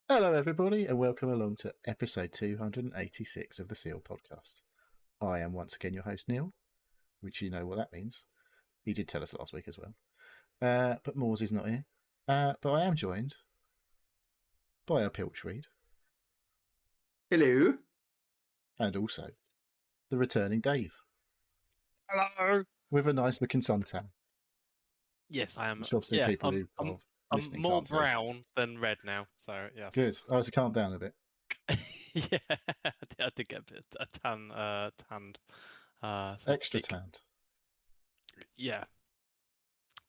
Hello, everybody, and welcome along to episode 286 of the Seal Podcast. I am once again your host, Neil, which you know what that means. He did tell us last week as well. But Moores is not here. But I am joined by a Pilch Reed. Hello. And also the returning Dave. Hello. With a nice looking suntan. Yes, I am. Which obviously people who are I'm listening more can't see. brown than red now, so yes. Good. I was to calm down a bit. Yeah, I did get a bit tanned. So to Extra speak. tanned. Yeah.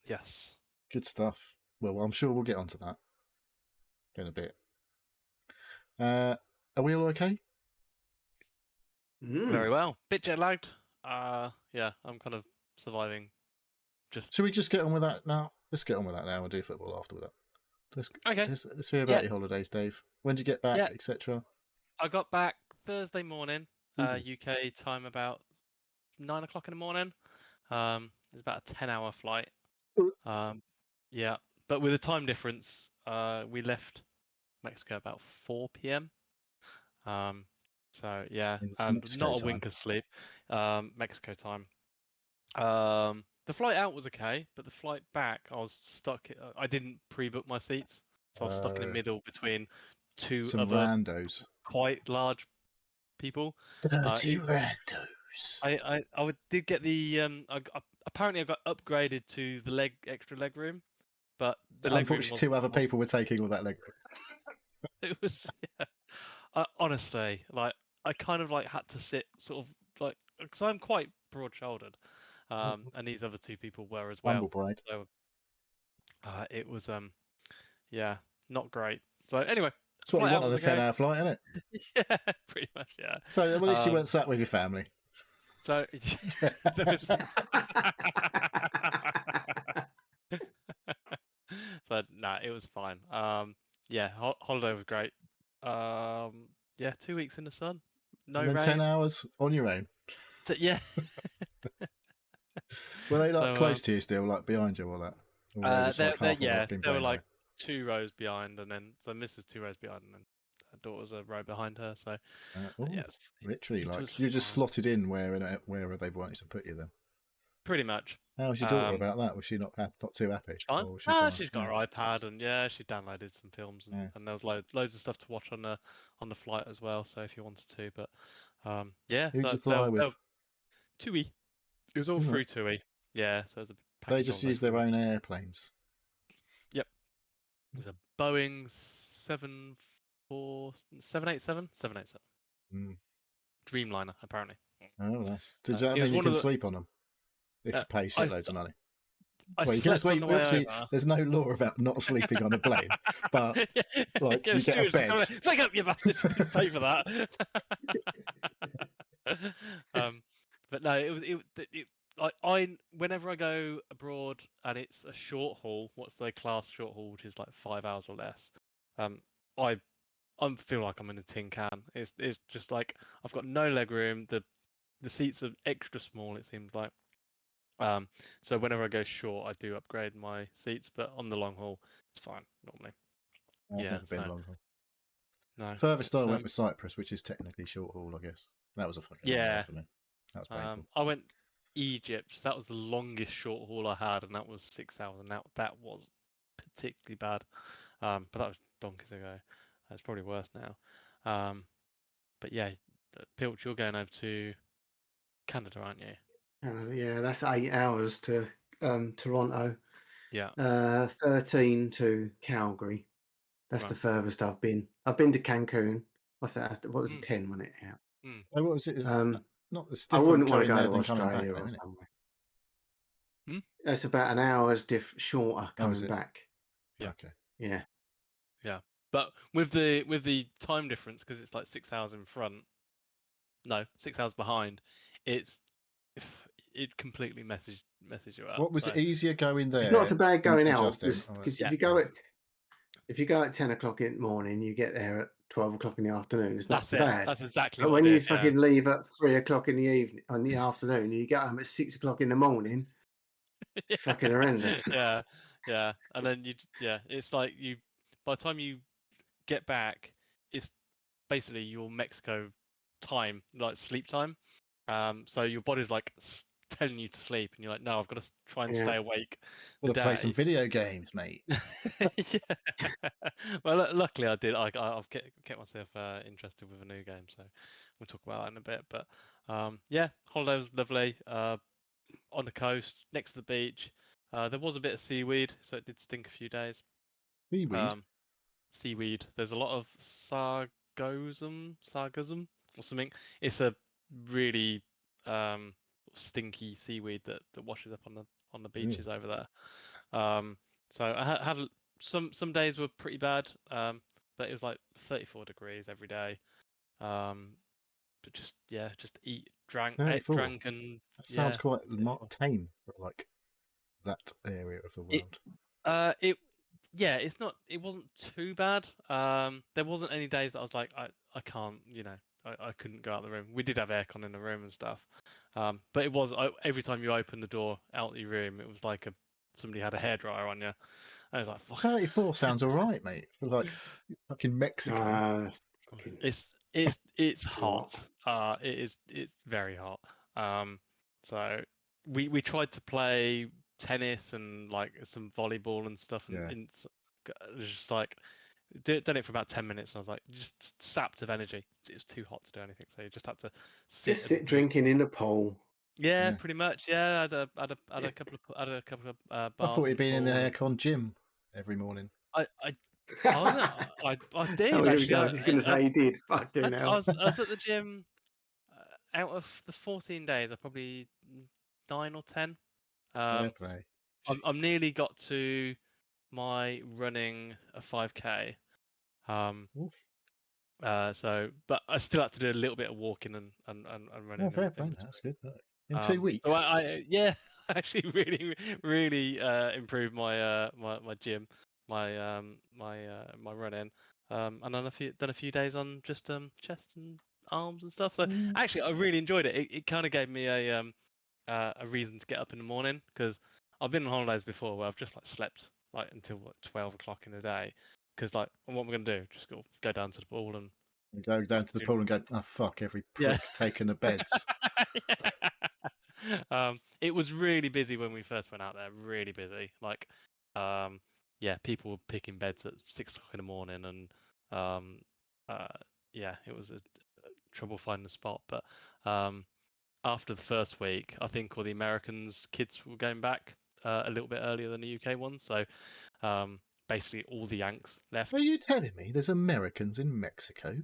Yes. Good stuff. Well, I'm sure we'll get onto that in a bit. Are we all okay? Very well. Bit jet lagged. Yeah, I'm kind of surviving. Should we just get on with that now? Let's get on with that now and do football after that. Let's hear about your holidays, Dave. When did you get back, etc.? I got back Thursday morning, UK time about 9 o'clock in the morning. It's about a 10-hour flight. Yeah, but with a time difference, we left Mexico about 4 p.m. So yeah, and not a wink of sleep. Mexico time. The flight out was okay, but the flight back, I was stuck. I didn't pre-book my seats, so I was stuck in the middle between some other randos, quite large people. Dirty randos. I did get the apparently I got upgraded to the extra leg room, but unfortunately 2 other people were taking all that leg room. It was honestly like I kind of like had to sit sort of like because I'm quite broad-shouldered. And these other 2 people were as well. So, it was yeah, not great. So anyway, that's what you want on a 10-hour flight, isn't it? Yeah, pretty much. Yeah. So at least you weren't sat with your family. So there was. So nah, it was fine. Yeah, holiday was great. Yeah, 2 weeks in the sun, no and then rain. 10 hours on your own. Yeah. Were they like close to you still, like behind you or that? Or they were like 2 rows behind, and then so Miss was 2 rows behind, and then her daughter's a row behind her. So yeah, literally, like you just slotted in where they wanted to put you then. Pretty much. How was your daughter about that? Was she not too happy? Fine? She's got her iPad, and yeah, she downloaded some films, and there was loads of stuff to watch on the flight as well. So if you wanted to, but yeah. Who'd you fly with? TUI. It was all through TUI. Yeah, so it was a they just use their own airplanes. Yep. It was a Boeing 787. Dreamliner, apparently. Oh, nice. Does that mean you can sleep on them? If you pay shitloads of money. Well, you can sleep. Obviously, there's no law about not sleeping on a plane, but like you get a bed. Pick up your bastard. Pay for that. But no, it like whenever I go abroad and it's a short haul, what's the class short haul, which is like 5 hours or less, I feel like I'm in a tin can. It's just like I've got no leg room. The seats are extra small. It seems like. So whenever I go short, I do upgrade my seats, but on the long haul, it's fine normally. I've never been long haul. No. Furthest I went with Cyprus, which is technically short haul, I guess. That was a fucking long haul for me. That was painful. I went Egypt. That was the longest short haul I had, and that was 6 hours, and that was particularly bad. But that was donkeys ago. It's probably worse now. But yeah, Pilch, you're going over to Canada, aren't you? Yeah, that's 8 hours to Toronto. Yeah. 13 to Calgary. That's the furthest I've been. I've been to Cancun. What's that? What was it? 10 when it out? What was it? Not the I wouldn't want to go to Australia or somewhere. That's about an hour's shorter coming back. Yeah. Okay. Yeah. Yeah, but with the time difference, because it's like 6 hours in front. No, 6 hours behind. It completely messes you up. What was it easier going there? It's not so bad going out because if you go at 10 o'clock in the morning, you get there at 12 o'clock in the afternoon. It's not so bad. That's exactly. But when you fucking leave at 3 o'clock in the evening, on the afternoon, you get home at 6 o'clock in the morning. It's fucking horrendous. Yeah, and then it's like by the time you get back, it's basically your Mexico time, like sleep time. So your body's like telling you to sleep, and you're like, no, I've got to try and stay awake. Got to play some video games, mate. Yeah. Well, luckily I did. I've kept myself interested with a new game, so we'll talk about that in a bit. But yeah, holiday was lovely. On the coast, next to the beach. There was a bit of seaweed, so it did stink a few days. Seaweed. Seaweed. There's a lot of sargassum or something. It's a really stinky seaweed that washes up on the beaches over there. So I had some days were pretty bad, but it was like 34 degrees every day. But just ate, drank, and that sounds quite tame for like that area of the world. It wasn't too bad. There wasn't any days that I was like, I can't, I couldn't go out the room. We did have aircon in the room and stuff, but it was every time you opened the door out the room, it was like somebody had a hairdryer on you. I was like, 34 sounds alright, mate. For like fucking Mexico. It's hot. It's very hot. So we tried to play tennis and like some volleyball and stuff, and it was just like done it for about 10 minutes, and I was like just sapped of energy. It was too hot to do anything, so you just had to sit drinking in the pool. Yeah, pretty much. Yeah, I had a couple of bars. I thought you'd been in the aircon gym every morning. I did actually. I was going to say you did. Fucking hell. I was at the gym. Out of the 14 days, I probably 9 or 10. I'm nearly got to my running a 5k. But I still had to do a little bit of walking and running. Oh, fair play. That's good. In 2 weeks. So I actually really improved my my gym, my my running, and done a few days on just chest and arms and stuff. So actually, I really enjoyed it. It kind of gave me a reason to get up in the morning, because I've been on holidays before where I've just like slept like until 12 o'clock in the day, because like what am I going to do? Just go down to the pool and go down to the pool and go, oh fuck, every prick's taken the beds. It was really busy when we first went out there. Really busy. Like, people were picking beds at 6 o'clock in the morning, and it was a trouble finding a spot. But after the first week, I think all the Americans' kids were going back a little bit earlier than the UK ones. So basically, all the Yanks left. Are you telling me there's Americans in Mexico?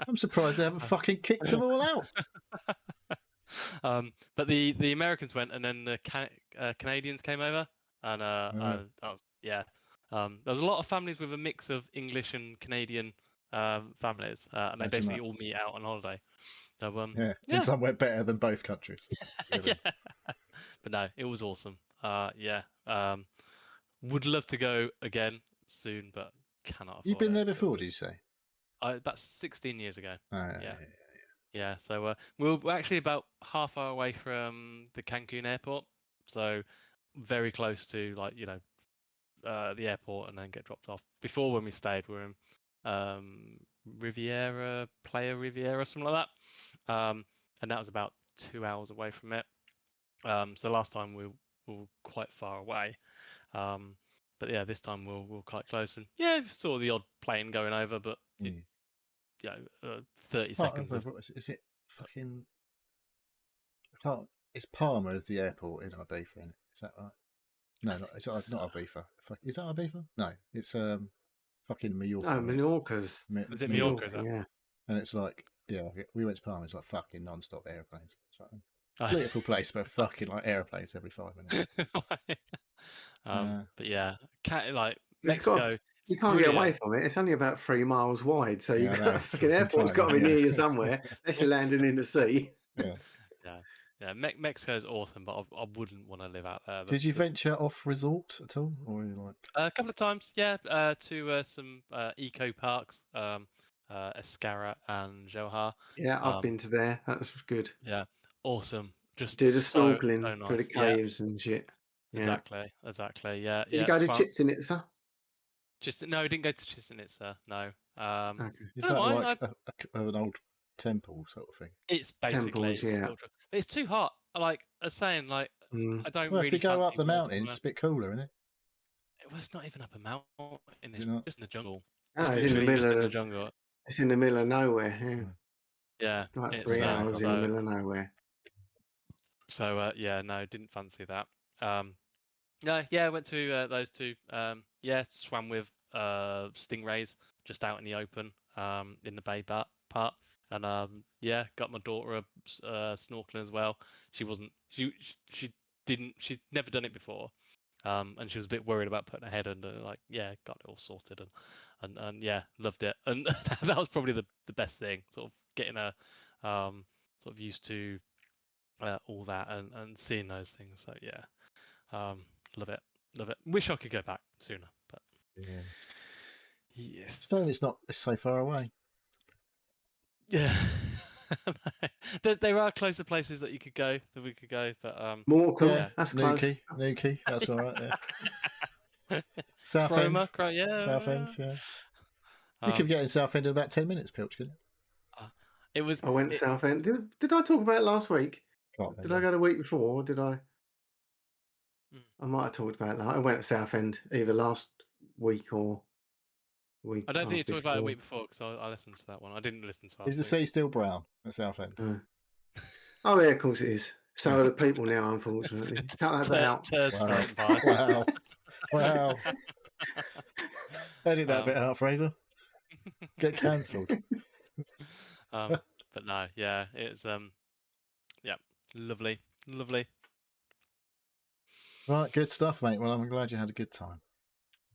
I'm surprised they haven't fucking kicked them all out. But the Americans went, and then the Canadians came over, and there was a lot of families with a mix of English and Canadian families, and they basically all meet out on holiday. So in somewhere better than both countries. Really. But no, it was awesome. Would love to go again soon, but cannot afford You've been it. there before, did you say? About 16 years ago. Yeah, so we're actually about half hour away from the Cancun airport, so very close to the airport, and then get dropped off. Before, when we stayed, we were in Playa Riviera, something like that, and that was about 2 hours away from it. So last time we were quite far away, but yeah, this time we're quite close, and saw the odd plane going over, but 30 seconds. Is it fucking? It's Palma as the airport in Ibiza, isn't it? Is that right? No, it's not Ibiza. Is that Ibiza? No, it's fucking Mallorca. No, Mallorca's. Is it Mallorca? Yeah. And it's like, we went to Palma. It's like fucking non-stop airplanes. It's like a beautiful place, but fucking like airplanes every 5 minutes. But yeah, Mexico. You can't get away from it. It's only about 3 miles wide, so the airport's got to be near you somewhere, unless you're landing in the sea. Yeah. Mexico's awesome, but I wouldn't want to live out there. Did you venture off resort at all, or were you like a couple of times? Yeah, to some eco parks, Escara and Johar. Yeah, I've been to there. That was good. Yeah, awesome. Just do the snorkeling nice. through the caves and shit. Exactly. Yeah. Did you go to Chichen Itza? No, we didn't go to Chichen-Itza. No. Okay. Is No, that like an old temple sort of thing? It's basically Temples, yeah. sculpture. It's too hot. Like I was saying, like I don't Well, really if you go up fancy the walking mountains, on it's a bit cooler, isn't it? It was not even up a mountain. Is It's it not? just in the jungle. Oh, It's it's in the literally just middle in the of jungle. it's in the middle of nowhere. Yeah, Yeah. like It's 3 hours in the so middle of nowhere. yeah, no, didn't fancy that. No, yeah, went to those two. Yeah, swam with stingrays just out in the open, in the bay part, and yeah, got my daughter snorkeling as well. She wasn't. She didn't. She'd never done it before, and she was a bit worried about putting her head under. Like, yeah, got it all sorted, and yeah, loved it. And that was probably the best thing, sort of getting her sort of used to all that and seeing those things. So yeah. Love it. Wish I could go back sooner, but Yeah. yes. Still, it's so far away. Yeah. there are closer places that we could go, but Morecambe, Yeah, that's close. Nuki, that's all right there. Cromer, Southend, yeah. Southend, yeah. You could get in Southend in about 10 minutes, Pilch, couldn't you? It was. I went Southend. Did I talk about it last week? Did I go the week before? Or did I? I might have talked about that. I went to Southend either last week or week. I don't think you talked about it a before. week before because I listened to that one. I didn't listen to. Is the sea still brown at Southend? Oh yeah, of course it is. So are the people now, unfortunately. Cut that out. Wow. Edit that bit out, Fraser. Get cancelled. But no, yeah, it's yeah, lovely. Right, good stuff, mate. Well, I'm glad you had a good time.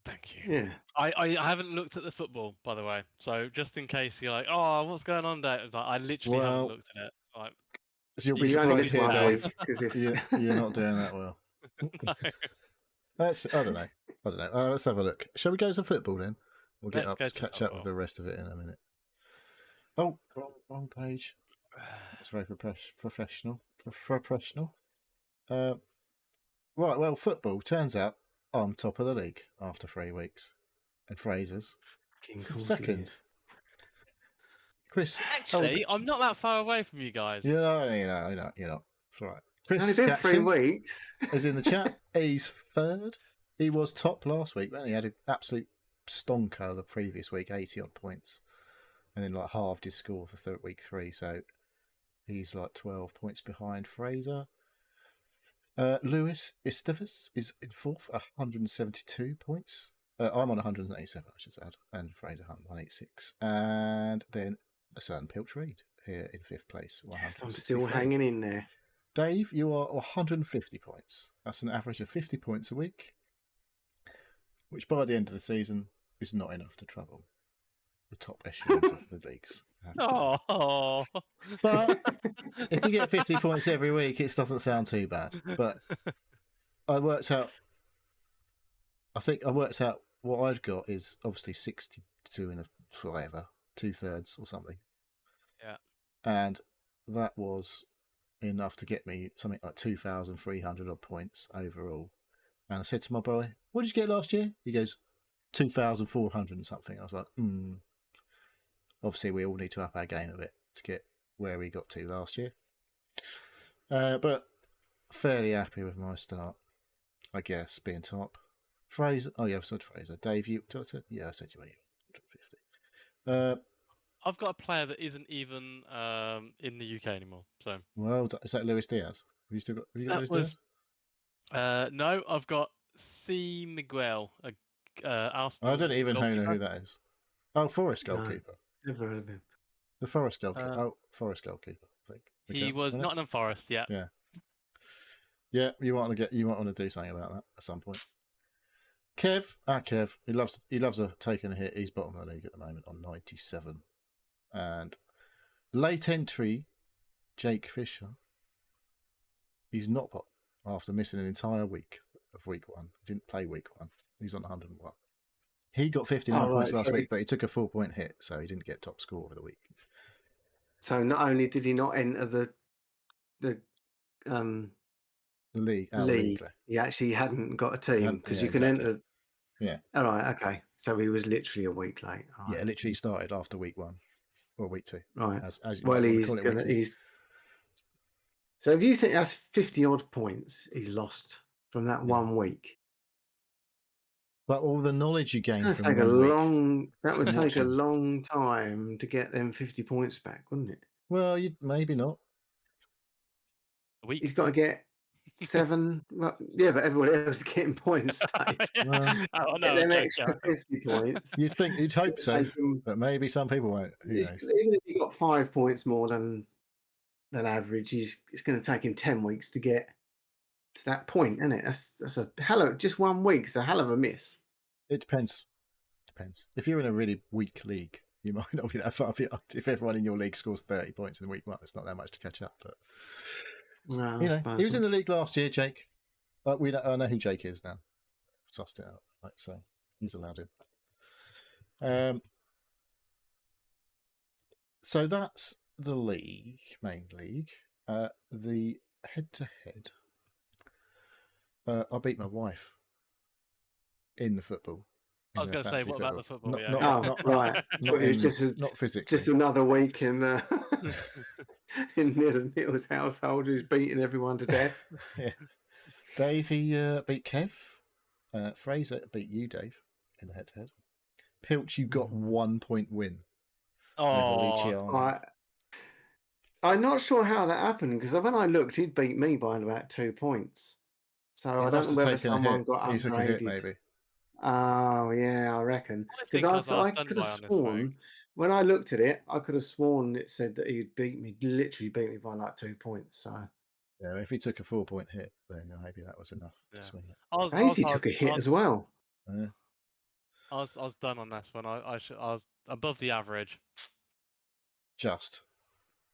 Thank you. Yeah. I haven't looked at the football, by the way. So just in case you're like, oh, what's going on there? It's like, I literally haven't looked at it. Like, so you'll be You only surprised missed here, one Dave. week because it's You're not doing that well. I don't know. Let's have a look. Shall we go to football then? We'll catch up with the rest of it in a minute. Oh, wrong page. It's very professional. Right, well, football. Turns out I'm top of the league after 3 weeks. And Fraser's second. Chris. Actually, I'm not that far away from you guys. You're not. It's all right. Chris only been Jackson 3 weeks. is in the chat. He's third. He was top last week, man. He had an absolute stonker the previous week, 80 odd points. And then like halved his score for week 3. So he's like 12 points behind Fraser. Lewis Estevez is in fourth, 172 points. I'm on 187, I should add, and Fraser 186. And then a certain Pilch Reed here in fifth place. Yes, I'm still hanging in there. Dave, you are 150 points. That's an average of 50 points a week, which by the end of the season is not enough to trouble the top echelons of the leagues. Oh, but if you get 50 points every week, it doesn't sound too bad. But I think I worked out what I've got is obviously 62 in whatever, 2/3 or something. Yeah. And that was enough to get me something like 2,300 odd points overall. And I said to my boy, what did you get last year? He goes, 2,400 and something. I was like, Obviously, we all need to up our game a bit to get where we got to last year. But fairly happy with my start, I guess, being top. Fraser, I said Fraser. Dave, I said you were 150. I've got a player that isn't even in the UK anymore. So well, is that Luis Diaz? Have you got Luis Diaz? No, I've got C. Miguel, Arsenal. I don't even know who that is. Oh, Forest goalkeeper. Never heard of him. The Forest goalkeeper. Forest goalkeeper. I think he was Nottingham Forest. Yeah. Yeah. You might want to do something about that at some point. Kev, he loves taking a hit. He's bottom of the league at the moment on 97. And late entry, Jake Fisher. He's not bottom after missing an entire week of week 1. He didn't play week 1. He's on 101. He got 59 points last week, but he took a 4-point hit, so he didn't get top score of the week. So not only did he not enter the league, he actually hadn't got a team because you can enter Yeah. All right. Okay. So he was literally a week late. All Yeah, right. literally started after week 1 or week 2. Right. As you Well, might want to he's call it, gonna. week 2. He's. So if you think that's 50 odd points he's lost from that 1 week, But all the knowledge you gain it's from going to take 1 week. that would take a watching. long time to get them 50 points back, wouldn't it? Well, maybe not. A week. He's got to get 7. Well, yeah, but everyone else is getting points, Dave. Get them extra 50 points. You'd hope so, but maybe some people won't. Who knows? Even if he got 5 points more than average, it's going to take him 10 weeks to get to that point, isn't it? That's a hell of just 1 week. It's a hell of a miss. It depends. If you're in a really weak league, you might not be that far behind. If everyone in your league scores 30 points in week 1, it's not that much to catch up. But No, he was in the league last year, Jake. I know who Jake is now. Sussed it out, right? So he's allowed him. So that's the main league. The head-to-head. I beat my wife in the football. I was going to say, what about the football? Not right. Not, it was not physically. Just another week in the in Neil's household who's beating everyone to death. Yeah. Daisy beat Kev. Fraser beat you, Dave, in the head-to-head. Pilch, you got 1 point win. Oh, I'm not sure how that happened because when I looked, he'd beat me by about 2 points. So I don't know whether someone got upgraded. He took a hit, maybe. Oh yeah, I reckon. Because I could have sworn when I looked at it, I could have sworn it said that he'd literally beat me by like 2 points. So yeah, if he took a 4-point hit, then maybe that was enough to swing it. Daisy took a hit as well. Yeah. I was done on this one. I was above the average. Just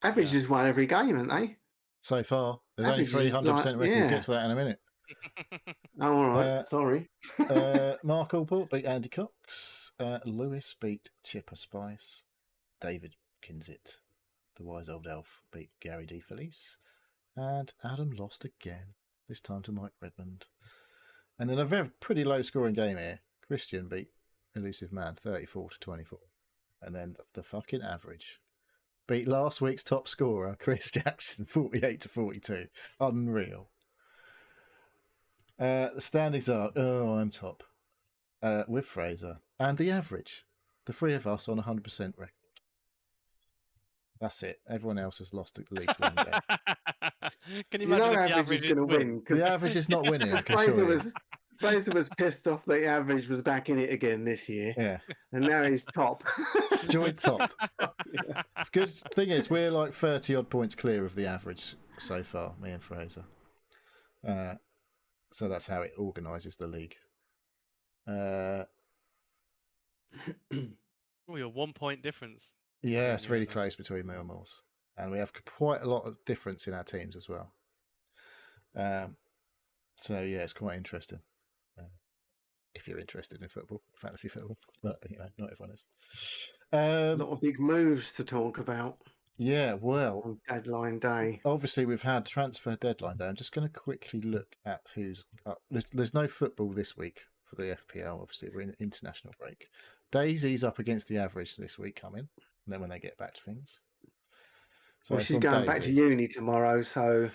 average has won every game, haven't they? So far, there's only 300% record. We'll get to that in a minute. Oh, all right. Sorry. Mark Allport beat Andy Cox. Lewis beat Chipper Spice. David Kinsit, the wise old elf, beat Gary D. Felice. And Adam lost again, this time to Mike Redmond. And then a pretty low scoring game here. Christian beat Elusive Man 34-24. And then the fucking average beat last week's top scorer, Chris Jackson, 48-42. Unreal. The standings are, I'm top with Fraser. And the average, the three of us on 100% record. That's it. Everyone else has lost at least one game. Can you imagine if the average is going to win? The average is not winning. Fraser was pissed off that the average was back in it again this year. Yeah. And now he's top. Joint top. Yeah. Good thing is, we're like 30 odd points clear of the average so far, me and Fraser. So that's how it organises the league. You're 1 point difference. Yeah, it's really close between me and Moores. And we have quite a lot of difference in our teams as well. So, yeah, it's quite interesting. If you're interested in football, fantasy football. But, not everyone is. A lot of big moves to talk about. Yeah, well. On deadline day. Obviously, we've had transfer deadline day. I'm just going to quickly look at who's up. There's no football this week for the FPL. Obviously, we're in an international break. Daisy's up against the average this week coming. And then when they get back to things. So well, she's going back to uni tomorrow, so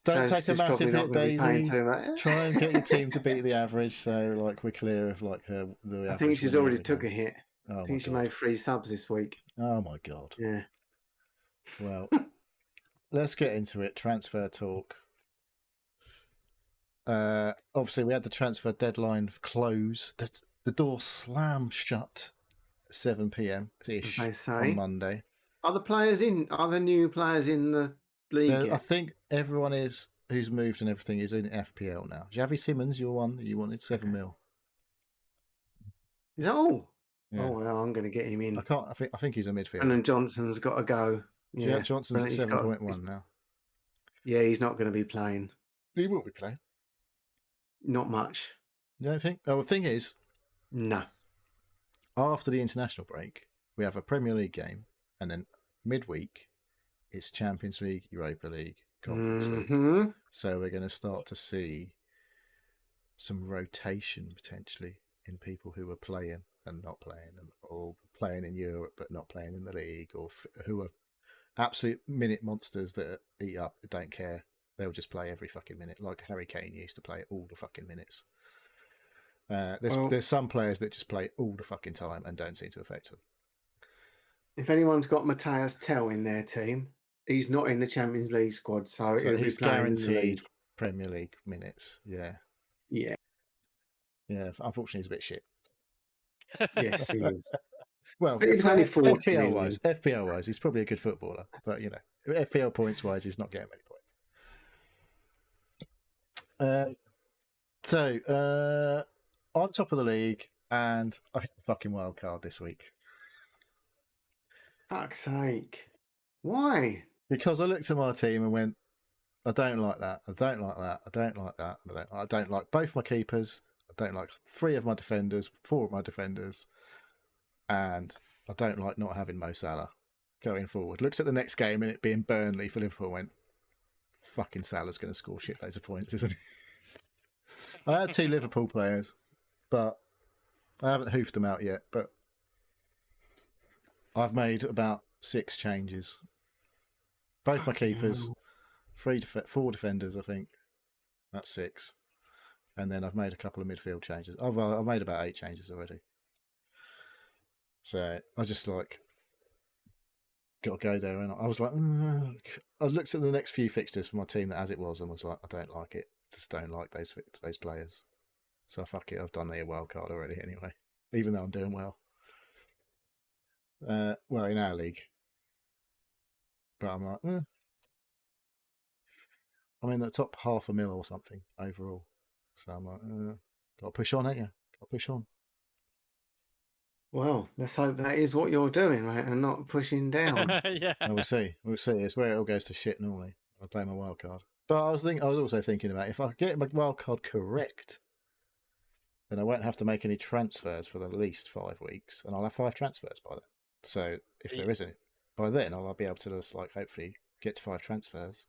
don't take a massive hit, Daisy. Try and get your team to beat the average, so we're clear of the average. I think she's already took a hit. I think she made 3 subs this week. Oh my god. Yeah. Well, let's get into it. Transfer talk. Obviously, we had the transfer deadline close. The door slammed shut. 7 p.m. ish on Monday. Are the new players in the league? I think everyone who's moved and everything is in FPL now. Javi Simmons, your one that you wanted, 7 mil. Is that all? Yeah. Oh well, I'm going to get him in. I think he's a midfielder. And then Johnson's got to go. Yeah, Johnson's at 7.1 now. Yeah, he's not going to be playing. He will be playing. Not much. You don't think? Oh, the thing is, no. After the international break, we have a Premier League game, and then midweek, it's Champions League, Europa League, Conference League. So we're going to start to see some rotation potentially in people who are playing and not playing, or playing in Europe but not playing in the league, or who are absolute minute monsters that eat up, don't care. They'll just play every fucking minute, like Harry Kane used to play all the fucking minutes. There's some players that just play all the fucking time and don't seem to affect them. If anyone's got Matthias Tell in their team, he's not in the Champions League squad, so he's guaranteed Premier League minutes. Yeah. Unfortunately, he's a bit shit. Yes, he is. Well, but he was only 14. FPL wise, he's probably a good footballer, but FPL points wise, he's not getting many points. So on top of the league, and I hit the fucking wild card this week. Fuck's sake! Why? Because I looked at my team and went, I don't like that. I don't like that. I don't like that. I don't like both my keepers. I don't like 3 of my defenders, 4 of my defenders. And I don't like not having Mo Salah going forward. Looked at the next game and it being Burnley for Liverpool, went, fucking Salah's going to score shitloads of points, isn't he? I had 2 Liverpool players, but I haven't hoofed them out yet. But I've made about 6 changes. Both my keepers, 4 defenders, I think. That's 6. And then I've made a couple of midfield changes. I've made about 8 changes already. So I just got to go there. And I was like, I looked at the next few fixtures for my team as it was and was like, I don't like it. Just don't like those players. So fuck it, I've done the wild card already anyway, even though I'm doing well. Well, in our league. But I'm like, I'm in the top 500,000 or something overall. So I'm like, got to push on, ain't you? Got to push on. Well, let's hope that is what you're doing, right, and not pushing down. Yeah. Well, we'll see. It's where it all goes to shit normally. I play my wild card. But I was also thinking about if I get my wild card correct, then I won't have to make any transfers for at least 5 weeks, and I'll have 5 transfers by then. So if there isn't, by then I'll be able to just hopefully get to 5 transfers,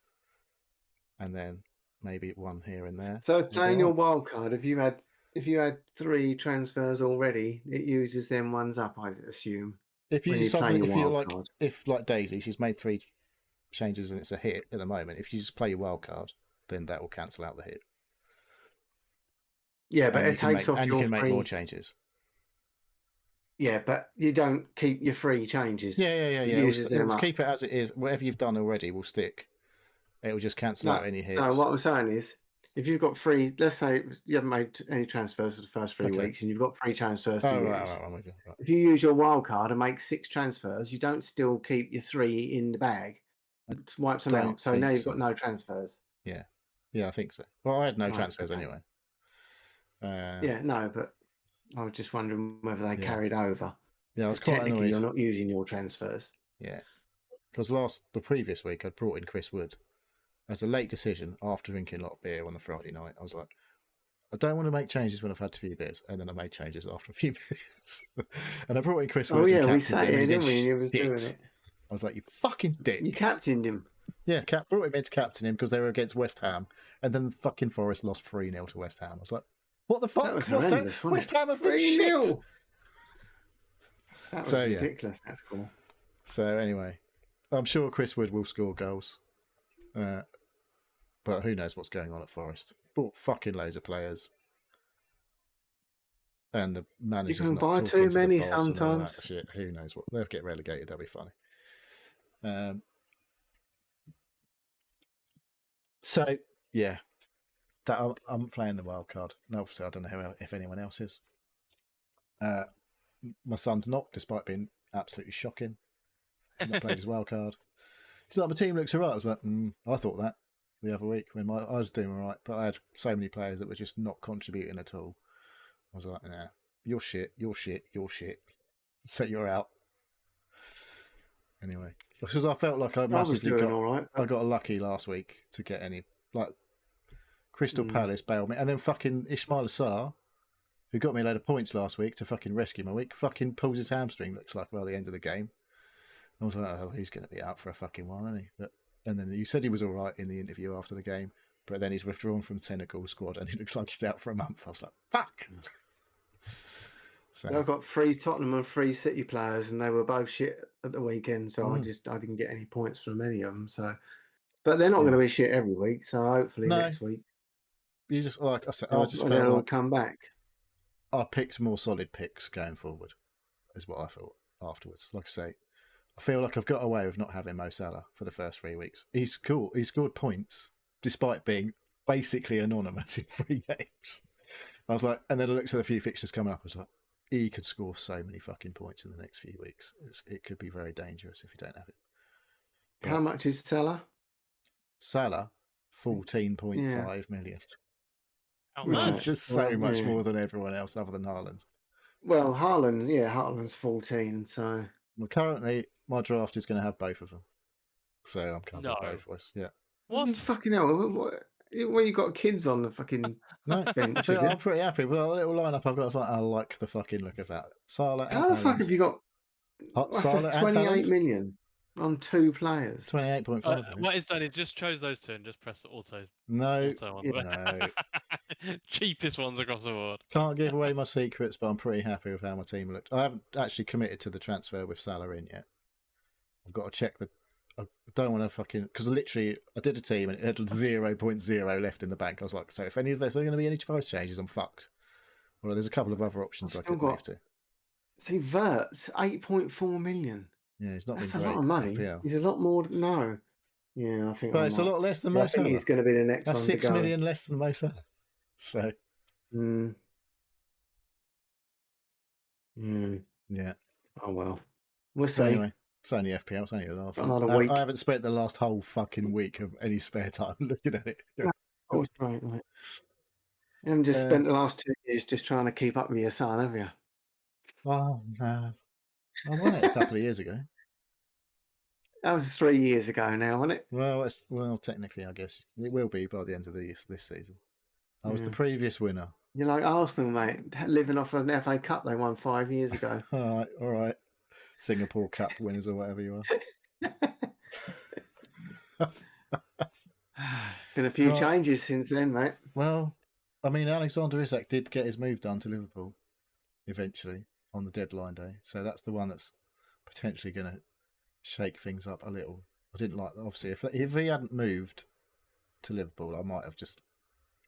and then maybe 1 here and there. So playing your wild card, if you had 3 transfers already, it uses them ones up, I assume. If like Daisy, she's made 3 changes and it's a hit at the moment. If you just play your wild card, then that will cancel out the hit. Yeah, but it takes off your you can make more changes. Yeah, but you don't keep your free changes. Yeah. We'll keep it as it is. Whatever you've done already will stick. It will just cancel out any hits. No, what I'm saying is, if you've got 3, let's say you haven't made any transfers for the first 3 weeks, and you've got 3 transfers to use. Right. If you use your wild card and make 6 transfers, you don't still keep your 3 in the bag. It wipes them out. So now you've got no transfers. Yeah, I think so. Well, I had no transfers anyway. But I was just wondering whether they carried over. Yeah, I was quite technically annoyed. You're not using your transfers. Yeah, because the previous week I'd brought in Chris Wood as a late decision after drinking a lot of beer on the Friday night. I was like, I don't want to make changes when I've had a few beers, and then I made changes after a few beers. And I brought in Chris Wood. Oh yeah, we sat here, didn't we? And he was doing it. I was like, you fucking dick. You captained him. Yeah, brought him in to captain him because they were against West Ham, and then fucking Forest lost 3-0 to West Ham. I was like, what the fuck? That was horrendous, West Ham have been shit. That was ridiculous. That's cool. So anyway, I'm sure Chris Wood will score goals. But who knows what's going on at Forest. Bought fucking loads of players. And the manager's you can not buy too many sometimes. Shit. Who knows what? They'll get relegated. That'll be funny. So, yeah. I'm playing the wild card. And obviously, I don't know if anyone else is. My son's not, despite being absolutely shocking. He's not played his wild card. He's like, my team looks alright. I was like, I thought that the other week when I was doing alright, but I had so many players that were just not contributing at all. I was like, nah, you're shit. So you're out. Anyway, because I felt like I got lucky last week to get any, like, Crystal Palace bailed me, and then fucking Ismail Assar, who got me a load of points last week to fucking rescue my week, fucking pulls his hamstring, looks like, by the end of the game. I was like, oh, he's going to be out for a fucking while, isn't he? And then you said he was all right in the interview after the game, but then he's withdrawn from Senegal squad, and he looks like he's out for a month. I was like, fuck! So I've got 3 Tottenham and 3 City players, and they were both shit at the weekend. So I didn't get any points from any of them. So, but they're not going to be shit every week. So hopefully next week, you just like I said, I just felt they'll like come back. I picked more solid picks going forward, is what I thought afterwards. Like I say, I feel like I've got away with not having Mo Salah for the first 3 weeks. He scored points despite being basically anonymous in 3 games. I was like, and then I looked at a few fixtures coming up. I was like, he could score so many fucking points in the next few weeks. It could be very dangerous if you don't have it. But how much is Salah? Salah, 14.5 million. Which is just so much more than everyone else other than Haaland. Well, Haaland's 14. So currently, my draft is going to have both of them. So I'm covered both ways. Yeah. What? Fucking hell. When you got kids on the fucking bench. I'm pretty happy. But a little lineup I've got, I like the fucking look of that. Salah. How the fuck have you got? Salah 28 million on 2 players. 28.5. What is done? It just chose those 2 and just press auto. No. No. Cheapest ones across the board. Can't give away my secrets, but I'm pretty happy with how my team looked. I haven't actually committed to the transfer with Salah in yet. I've got to check I don't want to fucking... Because literally, I did a team and it had 0.0 left in the bank. I was like, so if any of there's going to be any price changes, I'm fucked. Well, there's a couple of other options I could move to. See, Vert's 8.4 million. Yeah, he's not That's been a great. lot of money. FPL. He's a lot more... No. Yeah, I think... But it's a lot less than Mo Salah. I think he's going to be the next That's one 6 to go. million less than Mo Salah. So... Yeah. Oh, well. We'll see. Anyway, it's only FPL. It's only a laugh. Another week. I haven't spent the last whole fucking week of any spare time looking at it. Oh, right. You haven't just spent the last 2 years just trying to keep up with your son, have you? Oh, no. I won it a couple of years ago. That was 3 years ago now, wasn't it? Well, technically, I guess. It will be by the end of this season. I was the previous winner. You're like Arsenal, mate, living off an FA Cup they won 5 years ago. All right. Singapore Cup winners or whatever you are. Been a few changes since then, mate. Well, I mean, Alexander Isak did get his move done to Liverpool eventually on the deadline day. So that's the one that's potentially going to shake things up a little. I didn't like that. Obviously, if he hadn't moved to Liverpool, I might have just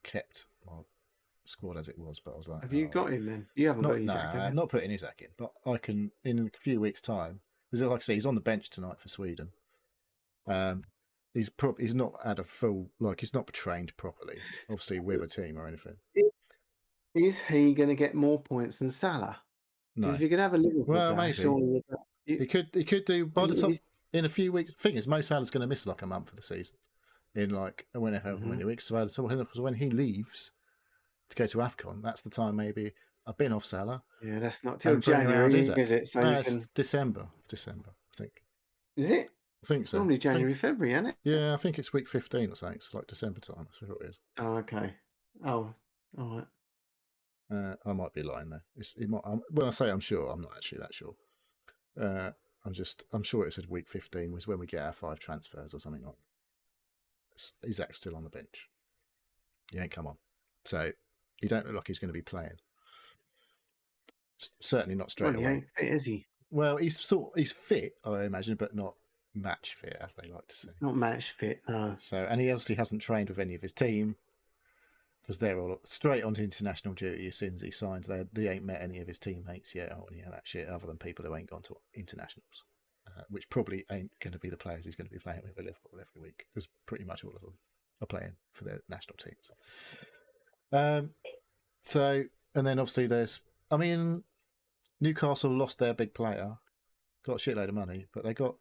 kept my squad as it was. But I was like, have you got him then? You haven't got Isak. No, I'm not putting Isak in, but I can in a few weeks' time. Because like I say, he's on the bench tonight for Sweden. He's not had a full he's not trained properly, obviously with a team or anything. Is he going to get more points than Salah? No. If you can have a Liverpool player, maybe surely he could do by the time in a few weeks. The thing is, Mo Salah's going to miss like a month of the season in many weeks. So when he leaves to go to AFCON, that's the time maybe I've been off Salah. Yeah, that's not till January, is it? So no, it's December, I think. Is it? I think so. Normally January, February, isn't it? Yeah, I think it's week 15 or something. It's like December time. That's what it is. Oh, okay. Oh, all right. I might be lying though. When I say I'm sure, I'm not actually that sure. I'm sure it said week 15 was when we get our 5 transfers or something like that. Isak's still on the bench. He ain't come on. So he don't look like he's going to be playing. Certainly not straight away. He ain't fit, is he? Well, he's fit, I imagine, but not match fit, as they like to say. Not match fit. So, and he obviously hasn't trained with any of his team because they're all straight onto international duty as soon as he signed. They ain't met any of his teammates yet or any of that shit, other than people who ain't gone to internationals, which probably ain't going to be the players he's going to be playing with at Liverpool every week, because pretty much all of them are playing for their national teams. So, and then obviously Newcastle lost their big player, got a shitload of money, but they got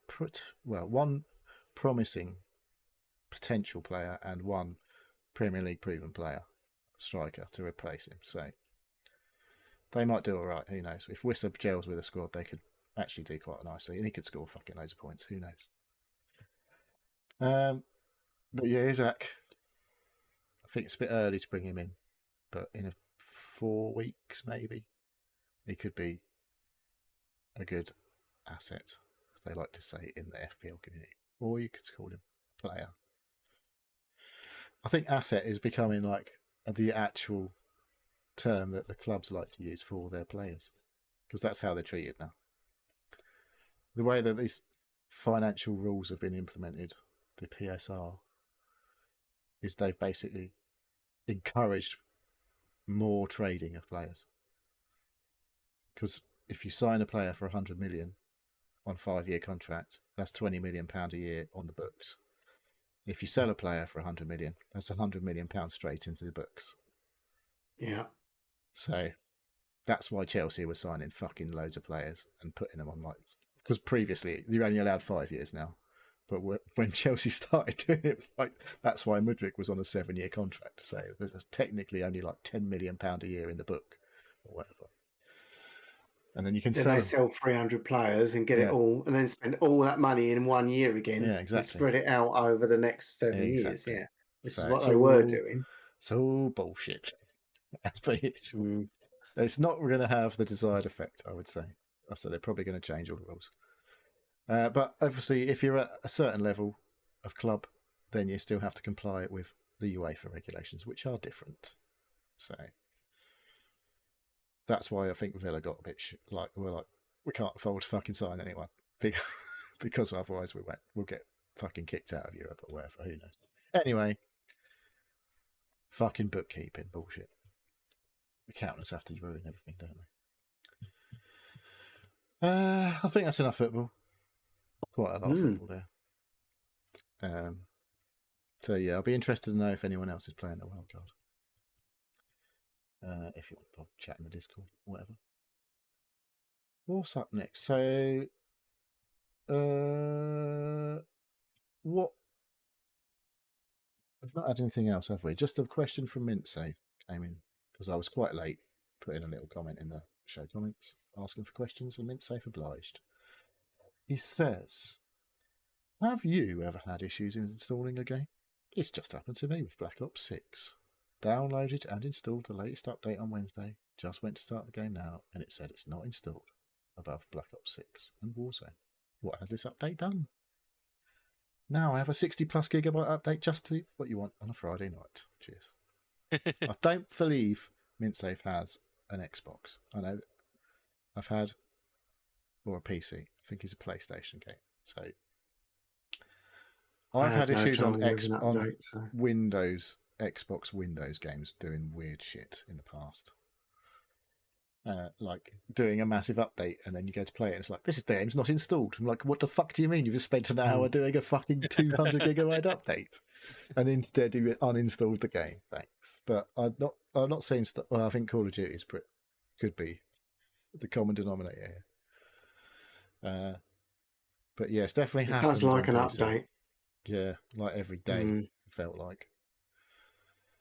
one promising potential player and one Premier League proven player, striker, to replace him. So they might do all right. Who knows? If Wissa gels with a squad, they could actually do quite nicely, and he could score fucking loads of points. Who knows? But yeah, Isak. I think it's a bit early to bring him in, but in 4 weeks maybe he could be a good asset, as they like to say in the FPL community, or you could call him a player. I think asset is becoming like the actual term that the clubs like to use for their players. because that's how they're treated now. The way that these financial rules have been implemented, the PSR, is they've basically encouraged more trading of players. Because if you sign a player for 100 million on a 5-year contract, that's £20 million a year on the books. If you sell a player for 100 million, that's £100 million straight into the books. Yeah. So that's why Chelsea were signing fucking loads of players and putting them on because previously you're only allowed 5 years now. But when Chelsea started doing it, was like that's why Mudryk was on a 7-year contract. So there's technically only like £10 million a year in the book or whatever. And then you can sell 300 players and get it all, and then spend all that money in 1 year again. Yeah, exactly. And spread it out over the next 7 years. Yeah, which is what they were doing. So bullshit. As per usual. It's not going to have the desired effect, I would say. So they're probably going to change all the rules. But obviously, if you're at a certain level of club, then you still have to comply with the UEFA regulations, which are different. So that's why I think Villa got a bit we can't afford to fucking sign anyone because otherwise we'll get fucking kicked out of Europe or wherever. Who knows? Anyway, fucking bookkeeping bullshit. Accountants have to ruin everything, don't they? I think that's enough football. Quite a lot of football there. So yeah, I'll be interested to know if anyone else is playing the Veilguard. If you want to chat in the Discord, whatever. What's up next? So, what? We've not had anything else, have we? Just a question from Mintsafe came in because I was quite late putting a little comment in the show comments asking for questions, and Mintsafe obliged. He says, have you ever had issues in installing a game? It's just happened to me with Black Ops 6. Downloaded and installed the latest update on Wednesday. Just went to start the game now, and it said it's not installed above Black Ops 6 and Warzone. What has this update done? Now I have a 60+ gigabyte update just to what you want on a Friday night. Cheers. I don't believe Mintsafe has an Xbox. I know I've had, or a PC. I think it's a PlayStation game. So I've had issues on Windows, Xbox Windows games doing weird shit in the past. Like doing a massive update and then you go to play it and it's like, this game's not installed. I'm like, what the fuck do you mean? You've just spent an hour doing a fucking 200 gigabyte update and instead you uninstalled the game. Thanks. But I'm not saying stuff. Well, I think Call of Duty could be the common denominator here. But yeah, it's definitely happened. It does like an update. Yeah, like every day it felt like.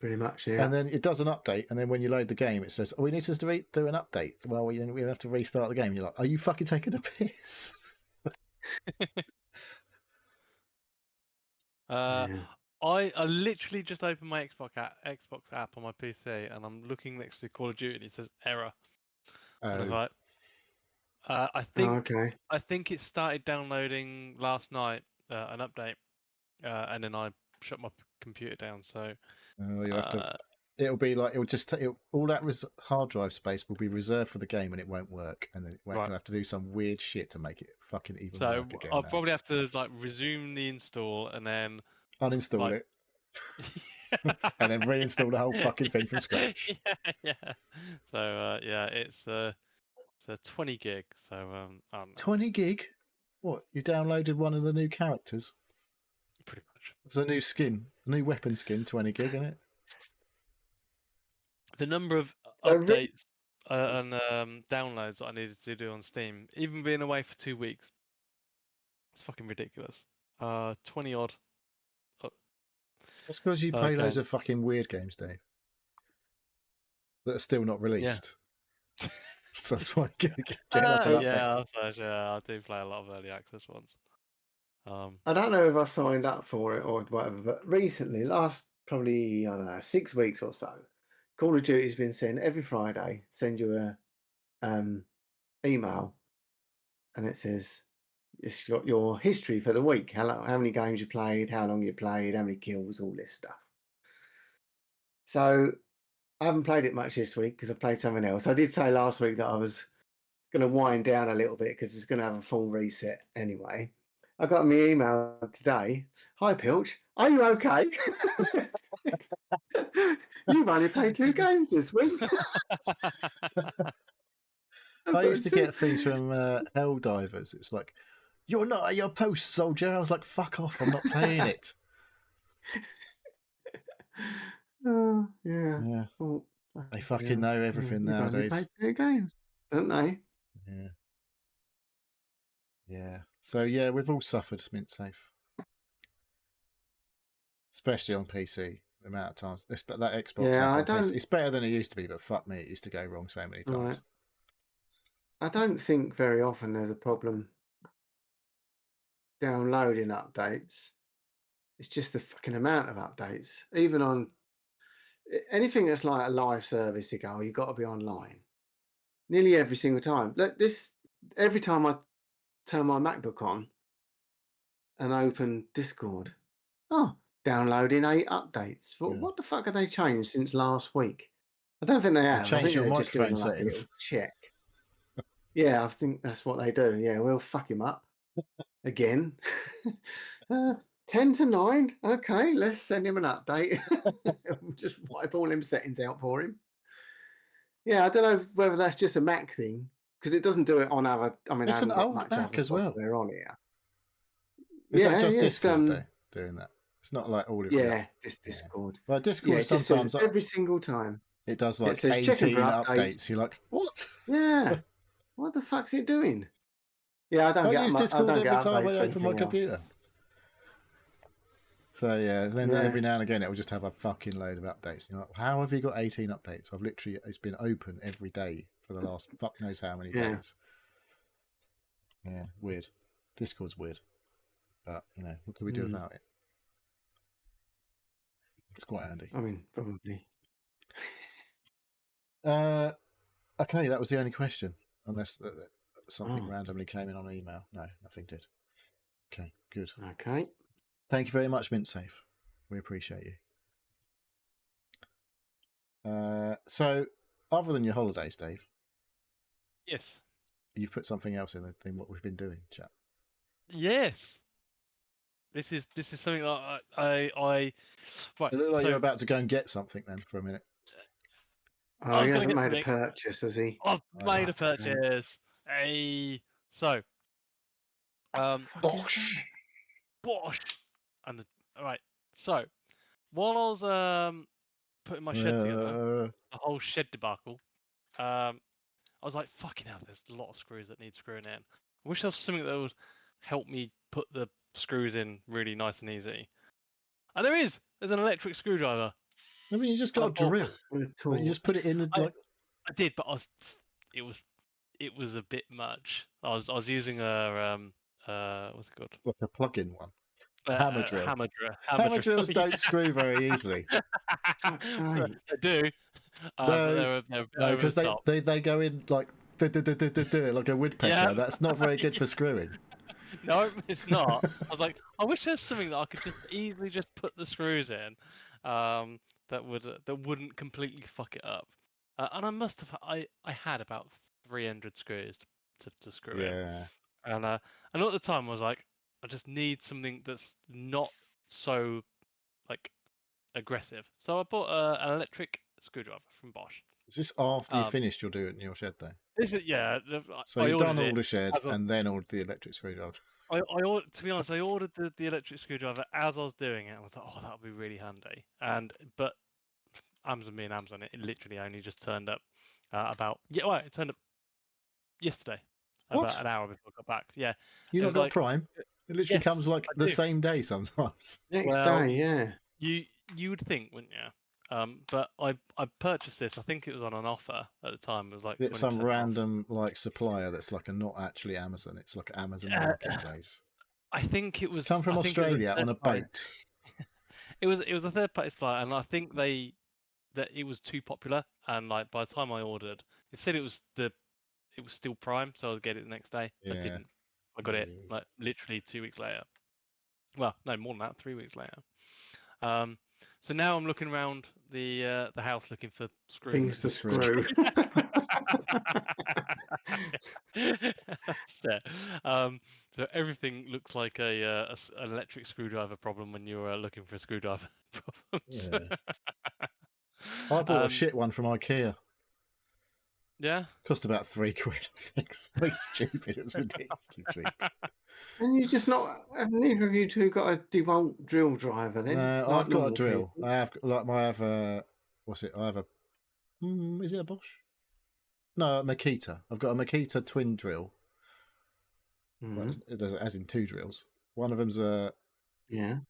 Pretty much, yeah. And then it does an update, and then when you load the game, it says, we need to do an update. Well, we have to restart the game. You're like, are you fucking taking the piss? I literally just opened my Xbox app on my PC, and I'm looking next to Call of Duty, and it says error. And I was like, I think it started downloading last night, an update, and then I shut my computer down. So you have to. It'll be like all that hard drive space will be reserved for the game, and it won't work, and then you'll have to do some weird shit to make it fucking even work again. I'll probably have to resume the install and then uninstall it, and then reinstall the whole fucking thing from scratch. Yeah. So it's a 20 gig. So I don't know. 20 gig. What, you downloaded one of the new characters? Pretty much. It's a new skin, a new weapon skin. 20 gig, isn't it? The number of updates and downloads that I needed to do on Steam, even being away for 2 weeks, it's fucking ridiculous. 20 odd. That's because you play loads of fucking weird games, Dave, that are still not released. Yeah. So that's why I do play a lot of early access ones. I don't know if I signed up for it or whatever, but recently, last probably, I don't know, 6 weeks or so, Call of Duty's been sent every Friday, send you a email, and it says it's got your history for the week, how many games you played, how long you played, how many kills, all this stuff. So I haven't played it much this week because I played something else. I did say last week that I was going to wind down a little bit because it's going to have a full reset anyway. I got my email today. Hi, Pilch. Are you okay? You've only played 2 games this week. I used to get things from Helldivers. It's like, you're not at your post, soldier. I was like, fuck off. I'm not playing it. Yeah. Well, they fucking know everything nowadays. They play 2 games, don't they? Yeah. Yeah. So, yeah, we've all suffered mint safe. Especially on PC. The amount of times. That Xbox app on PC. It's better than it used to be, but fuck me, it used to go wrong so many times. Right. I don't think very often there's a problem downloading updates. It's just the fucking amount of updates. Even on anything that's like a live service, you go, you've got to be online. Nearly every single time. Every time I turn my MacBook on and open Discord, downloading 8 updates. What the fuck have they changed since last week? I don't think they have. Change I think your they're microphone just doing like a settings. little check. Yeah, I think that's what they do. Yeah, we'll fuck him up again. 10 to 9. Okay, let's send him an update. We'll just wipe all them settings out for him. Yeah, I don't know whether that's just a Mac thing because it doesn't do it on other. I mean, it's I haven't an got old much Mac other as well. software on here. Is that just Discord though, doing that? It's not like all of just Discord. Well, Discord sometimes every single time it does like 18 updates. You're like, what? Yeah, what the fuck's it doing? Yeah, I use Discord every time I open my computer. So yeah, then every now and again it will just have a fucking load of updates. You're like, how have you got 18 updates? It's been open every day for the last fuck knows how many days. Yeah, weird. Discord's weird. But, what can we do about it? It's quite handy. I mean, probably. Okay, that was the only question. Unless something randomly came in on email. No, nothing did. Okay, good. Okay. Thank you very much, MintSafe. We appreciate you. So, other than your holidays, Dave. Yes. You've put something else in what we've been doing, chap. Yes. This is something that I right. It looked like you're about to go and get something then for a minute. Oh, he hasn't made a purchase, has he? I've made a purchase. So, Bosh. And alright. So, while I was putting my shed together, the whole shed debacle, I was like, fucking hell, there's a lot of screws that need screwing in. I wish there was something that would help me put the screws in really nice and easy. And there's an electric screwdriver. I mean, you just got a drill. You just put it in like. I did, but it was a bit much. I was using a what's it called? Like a plug-in one. Hammer drill. Hammer drills don't screw very easily. They do. No, because they go in like like a woodpecker. Yeah. That's not very good for screwing. No, it's not. I was like, I wish there's something that I could just easily just put the screws in, that wouldn't completely fuck it up. And I must have. I had about 300 screws to screw in. And at the time I was like, I just need something that's not so like aggressive. So I bought an electric screwdriver from Bosch. Is this after you finished your do it in your shed though? This is So you've done all the shed and then ordered the electric screwdriver. To be honest, I ordered the electric screwdriver as I was doing it. I was like, oh, that would be really handy. But Amazon, it literally only just turned up it turned up yesterday. What? About an hour before I got back. Yeah. You not got Prime? It literally comes like the same day sometimes. Next day, yeah. You would think, wouldn't you? But I purchased this. I think it was on an offer at the time. It was like it's some random like supplier that's like not actually Amazon. It's like Amazon Marketplace. I think it was come from Australia on a boat. It was a third party supplier, and I think that it was too popular. And like by the time I ordered, it said it was still Prime, so I'd get it the next day. Yeah. I didn't. I got it like literally 2 weeks later. Well, no, more than that, 3 weeks later. So now I'm looking around the house looking for screws. Things to screw. That's it. So everything looks like an electric screwdriver problem when you're looking for a screwdriver problems. Yeah. I bought a shit one from IKEA. Yeah. Cost about £3. It's very stupid. It was ridiculously cheap. And you just not, have neither of you two got a DeWalt drill driver then? No, like I've got a normal drill. people? I have a what's it? I have a is it a Bosch? No, a Makita. I've got a Makita twin drill. Well, as in two drills. One of them's a I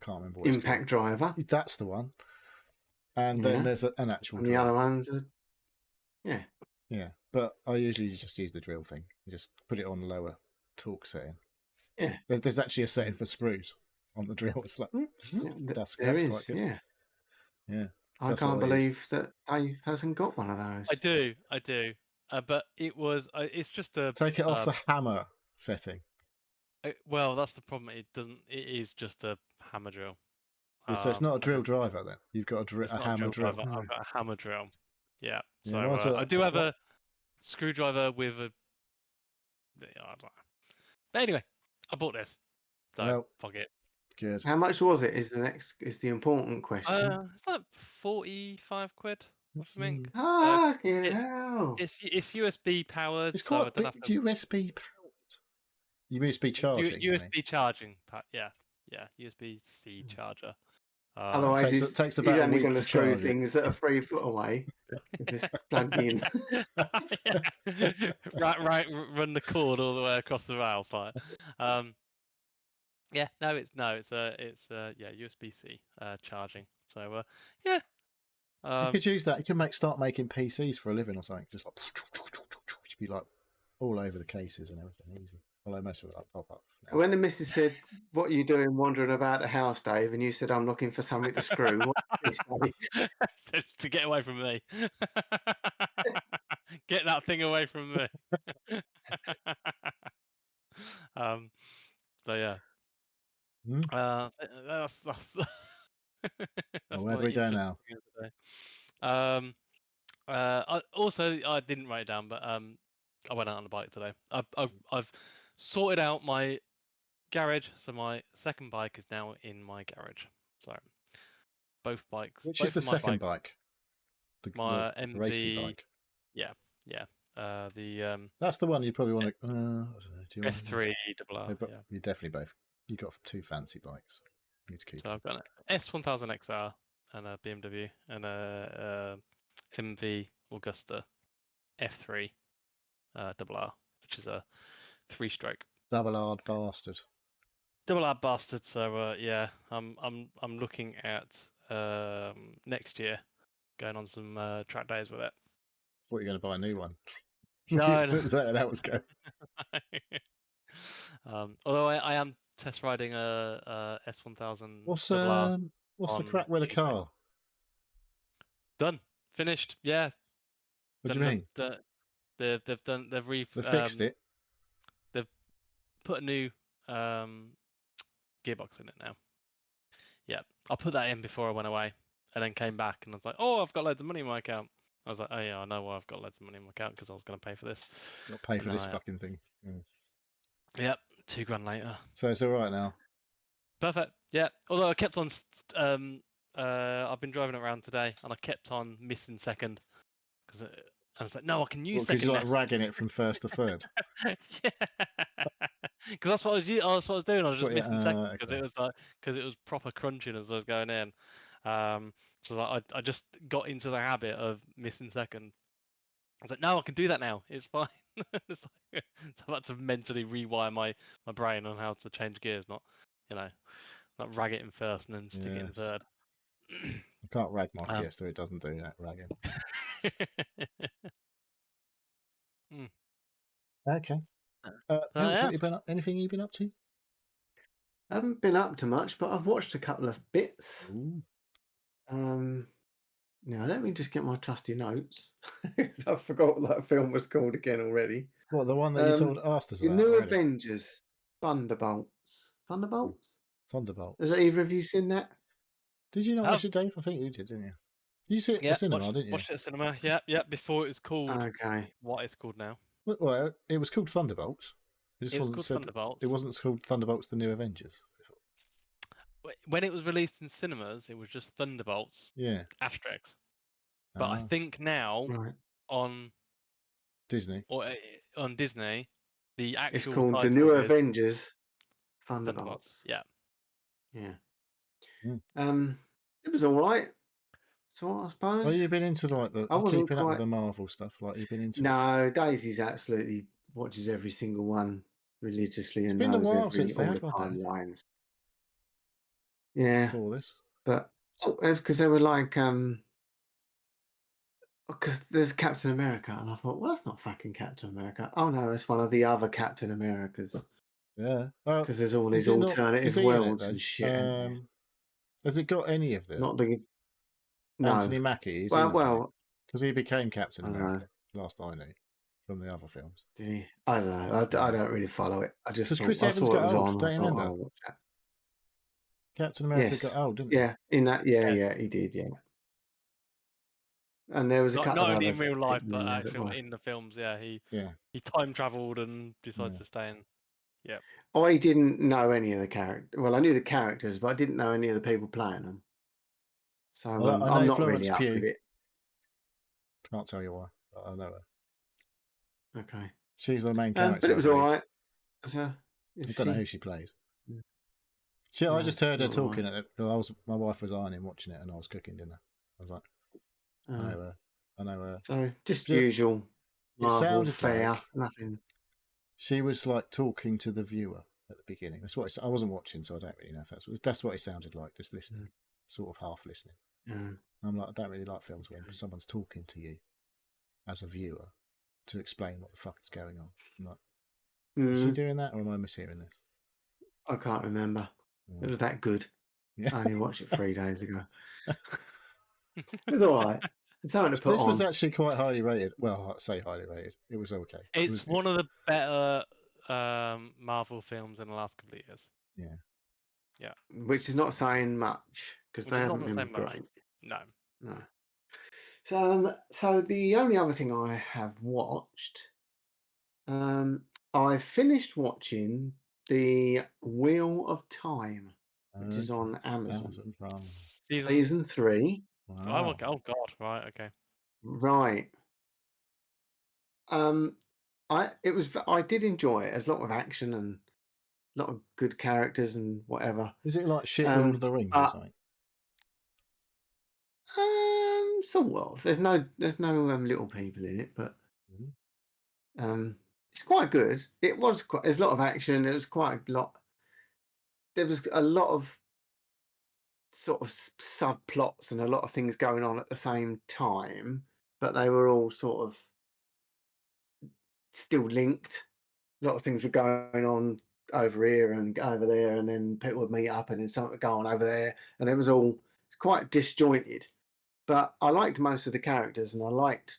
can't remember what impact it's called. driver. That's the one. And then there's an actual and drill. the other one's Yeah, but I usually just use the drill thing. You just put it on lower torque setting. Yeah. There's actually a setting for screws on the drill. It's like that's quite good. Yeah. Yeah. I can't believe that Dave hasn't got one of those. I do. But it was. It's just a. Take it off the hammer setting. Well, that's the problem. It doesn't. It is just a hammer drill. So it's not a drill driver then. You've got a hammer drill. I've got a hammer drill. Yeah. Yeah, So I do have a screwdriver with a. I don't know. But anyway, I bought this. So fuck it. Good. How much was it? Is the important question. It's like 45 quid or something. Hell. It's USB powered. It's quite big. USB powered. USB charging. USB charging. Yeah. USB-C charger. Otherwise, he's only going to screw things that are 3 foot away if it's plugged in. right. Run the cord all the way across the rails, like. Yeah. No, it's USB-C charging. So yeah. You could use that. You could start making PCs for a living or something. Just like be like all over the cases and everything. Easy. Although most of it like pop up. When the missus said, "What are you doing wandering about the house, Dave?" and you said, "I'm looking for something to screw," what did you say? To get away from me. Get that thing away from me. So yeah. That's where do we go now? I didn't write it down, but I went out on a bike today. I've sorted out my garage, so my second bike is now in my garage. So both bikes. Which is the second bike? My the MV racing bike. Yeah. That's the one you probably want to. F3 RR. You definitely both. You got two fancy bikes. You need to keep. So I've got an S1000 XR and a BMW and a MV Augusta F3 RR, which is a 3-stroke. Double R bastard. So yeah, I'm looking at next year going on some track days with it. I thought you were going to buy a new one. No. That was good. Although I am test riding a S1000. What's the crack with the car? Done. Finished. Yeah. What do you mean? They've fixed it. They've put a new gearbox in it now. Yeah, I put that in before I went away, and then came back, and I was like, "Oh, I've got loads of money in my account." I was like, "Oh yeah, I know why I've got loads of money in my account because I was going to pay for this." Not pay for this fucking thing. Yep, $2,000 later. So it's all right now. Perfect. Yeah. Although I kept on. I've been driving it around today, and I kept on missing second because I was like, "No, I can use second." Because you're like ragging it from first to third. Yeah. Because that's what I was doing. I was just missing second because it was proper crunching as I was going in. So I just got into the habit of missing second. I was like, no, I can do that now. It's fine. So I've had to mentally rewire my brain on how to change gears, not rag it in first and then stick it in third. I can't rag my Fiesta. It doesn't do that ragging. Okay. Anything you've been up to? I haven't been up to much, but I've watched a couple of bits. Ooh. Now let me just get my trusty notes. I forgot what that film was called again already. What, the one that you asked us about? The New Avengers, Thunderbolts. Thunderbolts? Thunderbolts. Has either of you seen that? Did you not Oh. watch it, Dave? I think you did, didn't you? You see it at the cinema, didn't you? Watched it at cinema. Yeah. Before it was called Okay. what it's called now. Well, it was called Thunderbolts. It was called Thunderbolts. It wasn't called Thunderbolts: The New Avengers. When it was released in cinemas, it was just Thunderbolts. Yeah. Asterix. But I think now on Disney or on Disney, the actual it's called The title New is Avengers Thunderbolts. Yeah. It was all right. So I suppose. Well, you've been into like the keeping up with the Marvel stuff, like you've been into. No, Daisy's absolutely watches every single one religiously and been a knows while since all they the have, timelines. Yeah, before this, because they were like, because there's Captain America, and I thought, well, that's not fucking Captain America. Oh no, it's one of the other Captain Americas. Yeah, because there's all these alternative worlds and shit. Has it got any of them? Not the Anthony Mackie. Well, because he became Captain America last I knew from the other films. Did he? I don't know. I don't really follow it. I just because Chris Evans got old. Don't you remember? I'll watch that. Captain America got old, didn't he? Yeah, in that. Yeah, he did. Yeah. And there was a couple not of only others in real life, but actually in the films. Yeah, he time traveled and decided to stay in. Yeah. I didn't know any of the characters. Well, I knew the characters, but I didn't know any of the people playing them. So I know I'm not Florence really up Pugh. with it. Can't tell you why, but I know her. Okay. She's the main character. But it was all right. I don't know who she plays. I just heard her talking at it. My wife was ironing, watching it, and I was cooking dinner. I was like, I know her. So just usual Marvel fare, like nothing. She was like talking to the viewer at the beginning. That's what I wasn't watching, so I don't really know if that's what it sounded like, just listening, sort of half listening. I'm like, I don't really like films when someone's talking to you as a viewer to explain what the fuck is going on. I'm like, is she doing that, or am I mishearing this? I can't remember. It was that good. I only watched it 3 days ago. It was all right. It's something to put on. This was actually quite highly rated. Well, I say highly rated. It was okay. It's one of the better Marvel films in the last couple of years. Yeah. Which is not saying much because they haven't been great. No. So the only other thing I have watched, I finished watching The Wheel of Time, which is on Amazon. Season 3. Wow. Oh God! Right. Okay. Right. I did enjoy it. There's a lot of action and a lot of good characters and whatever. Is it like shit Lord of the Rings or something? Sort of. There's no little people in it, but it's quite good. It was quite. There's a lot of action. There was quite a lot. There was a lot of sort of subplots and a lot of things going on at the same time, but they were all sort of still linked. A lot of things were going on over here and over there, and then people would meet up and then something would go on over there, and it's quite disjointed. But I liked most of the characters and I liked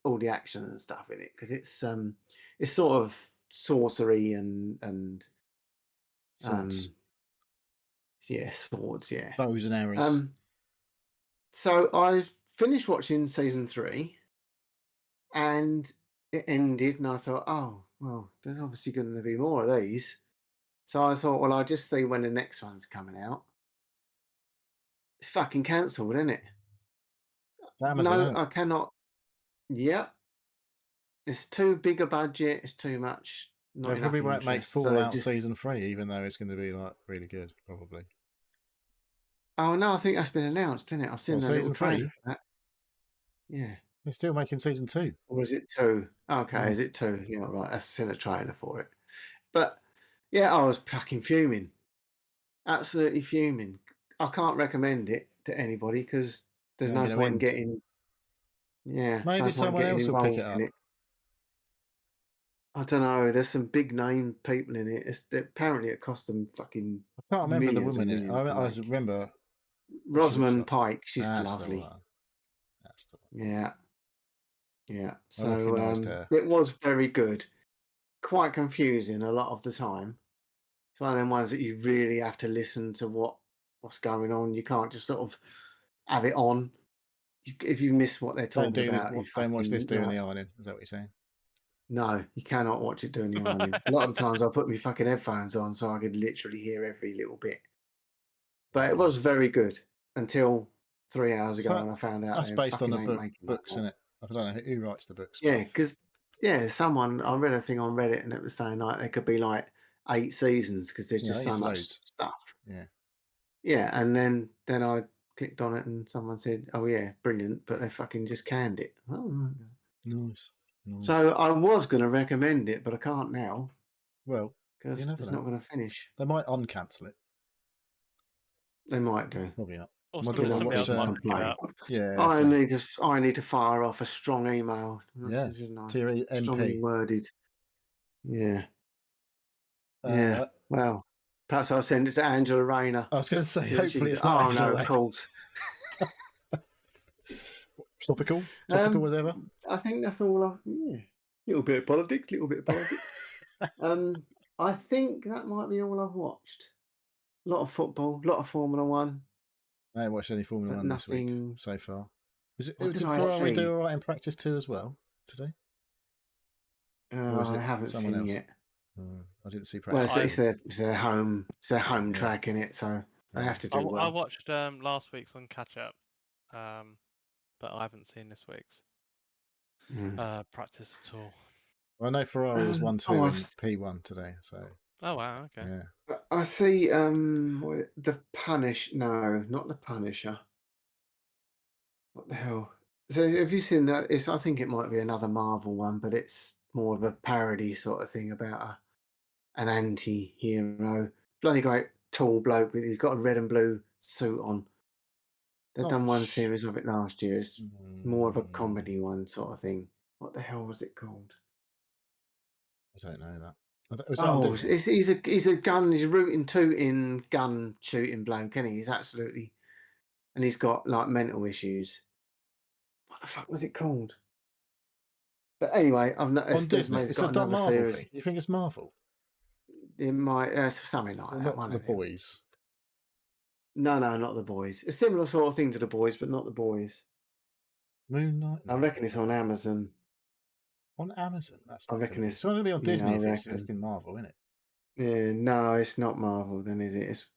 all the action and stuff in it because it's sort of sorcery and swords. Swords, bows and arrows. So I finished watching season 3 and it ended and I thought, oh well, there's obviously going to be more of these. So I thought, well, I'll just see when the next one's coming out. It's fucking cancelled, isn't it? Amazon, no, I cannot. Yeah, it's too big a budget. It's too much. They probably won't make Fallout season 3, even though it's going to be like really good, probably. Oh no, I think that's been announced, isn't it? I've seen that little trailer for that. Yeah, they're still making season 2. Or is it 2? Okay, is it 2? Yeah, right. I've seen a trailer for it, but yeah, I was fucking fuming, absolutely fuming. I can't recommend it to anybody because there's no point in getting. Yeah, maybe someone else will pick it up. I don't know. There's some big name people in it. Apparently it cost them fucking. I can't remember the woman in it. I remember Rosamund Pike. She's lovely. That's the one. Yeah. So it was very good. Quite confusing a lot of the time. It's one of them ones that you really have to listen to what what's going on. You can't just sort of have it on. If you miss what they're talking about, you don't watch this doing fucking, the ironing. Is that what you're saying? no, you cannot watch it doing the ironing. A lot of the times I put my fucking headphones on so I could literally hear every little bit. But it was very good until 3 hours ago when I found out That's they based on fucking the ain't making that books, more. isn't it? I don't know who writes the books. Yeah, because someone, I read a thing on Reddit and it was saying like there could be like 8 seasons because there's Yeah, I just think so it's much loads. stuff. Yeah. Yeah, and then I clicked on it and someone said, "Oh yeah, brilliant," but they fucking just canned it. Oh, right. Nice. So I was going to recommend it, but I can't now Well, because you never it's know. not going to finish. They might uncancel it. They might do. Probably not. Or My somebody daughter else watched, might pick it up. Yeah. I so, need to fire off a strong email. yeah. You know, To your strongly MP. worded. Yeah. Yeah. Well, perhaps I'll send it to Angela Rayner. I was going to say, See what she hopefully can it's do. not Oh Angela no, Rayner. of course. Topical as ever. I think that's all. Little bit of politics. I think that might be all I've watched. A lot of football, a lot of Formula One. I haven't watched any Formula But One this week nothing. so far. What Did did I Ferrari see? do all right in practice too as well today? Or is I it haven't someone seen else? yet. I didn't see Well, practice. it's their home track in it, so they have to do I well. watched last week's on catch up, but I haven't seen this week's practice at all. I know Ferrari was 1-2 in P1 today, so. Oh wow, okay. Yeah. I see. The Punish. No, not the Punisher. What the hell? So have you seen that? I think it might be another Marvel one, but it's more of a parody sort of thing about an anti-hero. Bloody great tall bloke with he's got a red and blue suit on. They've done one series of it last year. It's more of a comedy one sort of thing. What the hell was it called? I don't know that. Was that on Disney? He's a gun. He's a rooting, tooting, gun shooting bloke, isn't he? He's absolutely, and he's got like mental issues. What the fuck was it called? But anyway, I've noticed on Disney. It's a another Marvel series. thing. You think it's Marvel? It might something like that. Not One the of them. boys. No, not the boys. A similar sort of thing to the boys, but not the boys. Moon Knight. I reckon it's on Amazon. On Amazon. That's. I reckon it's only be on Disney if it's reckon. fucking Marvel, isn't it? Yeah, no, it's not Marvel. Then is it? It's...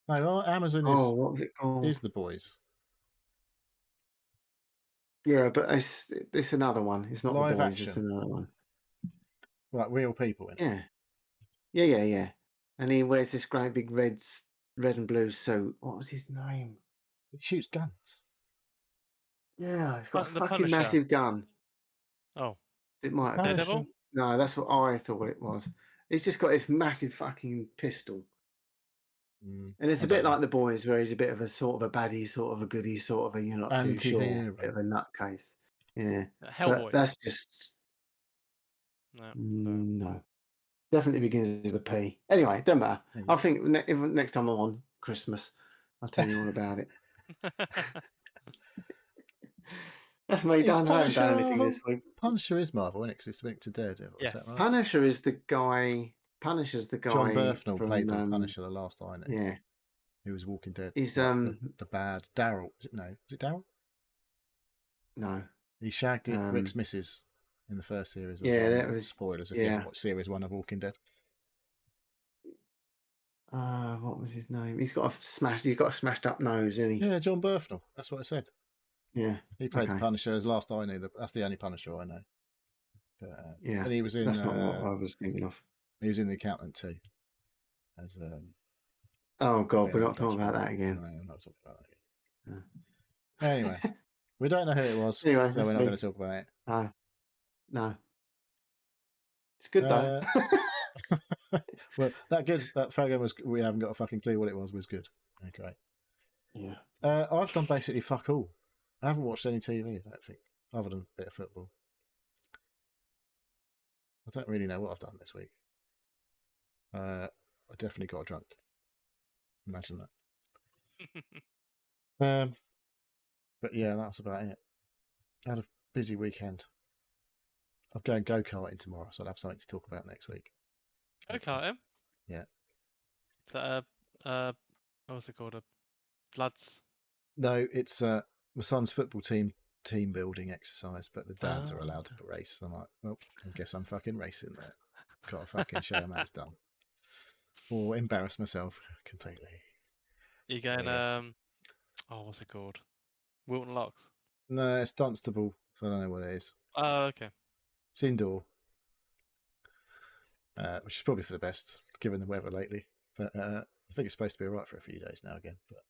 No, Amazon is. Oh, what was it called? Is the boys? Yeah, but it's another one. It's not Live the boys. action. It's another one. Like real people in it. Yeah. And he wears this great big red and blue suit. What was his name? He shoots guns. Yeah, he's got a The fucking Punisher. massive gun. Oh, it might have Daredevil? been. No, that's what I thought it was. He's just got this massive fucking pistol. And it's a bit like the boys, where he's a bit of a sort of a baddie, sort of a goodie, sort of a you're not too sure, bit of a nutcase. Yeah, Hellboy. but that's just no. Definitely begins with a P. Anyway, don't matter. I think next time I'm on Christmas, I'll tell you all about it. That's me done. I haven't done anything this week. Punisher is Marvel, isn't it? Because it's linked to Daredevil. Yes. Is that right? Punisher is the guy. Punisher's the guy. John Bernthal from, played the Punisher the last I knew. Yeah. He was Walking Dead. He's the bad Daryl. Is it Daryl? No. He shagged Rick's missus in the first series. That was spoilers if you haven't watched series 1 of Walking Dead. What was his name? He's got a smashed up nose, isn't he? Yeah, John Bernthal. That's what I said. Yeah. He played the Punisher as last I knew. That's the only Punisher I know. But, yeah. And he was in. That's not what I was thinking of. He was in The Accountant too. As oh God, we're not talking about that again. No, I'm not talking about that again. Yeah. Anyway, we don't know who it was, anyway, so we're not going to talk about it. No. It's good though. Well, that program we haven't got a fucking clue what it was good. Okay. Yeah. I've done basically fuck all. I haven't watched any TV, I don't think, other than a bit of football. I don't really know what I've done this week. I definitely got drunk. Imagine that. But yeah, that's about it. I had a busy weekend. I'm going go-karting tomorrow, so I'll have something to talk about next week. Go-karting? Yeah. Is that a what's it called? A lads. No, it's my son's football team building exercise, but the dads are Ah. allowed to race. I'm like, well, I guess I'm fucking racing there. Got to fucking show them how it's done, or embarrass myself completely. You going? Yeah. Oh, what's it called? Wilton Locks. No, it's Dunstable, so I don't know what it is. Oh, okay. It's indoor, which is probably for the best given the weather lately. But I think it's supposed to be alright for a few days now again. But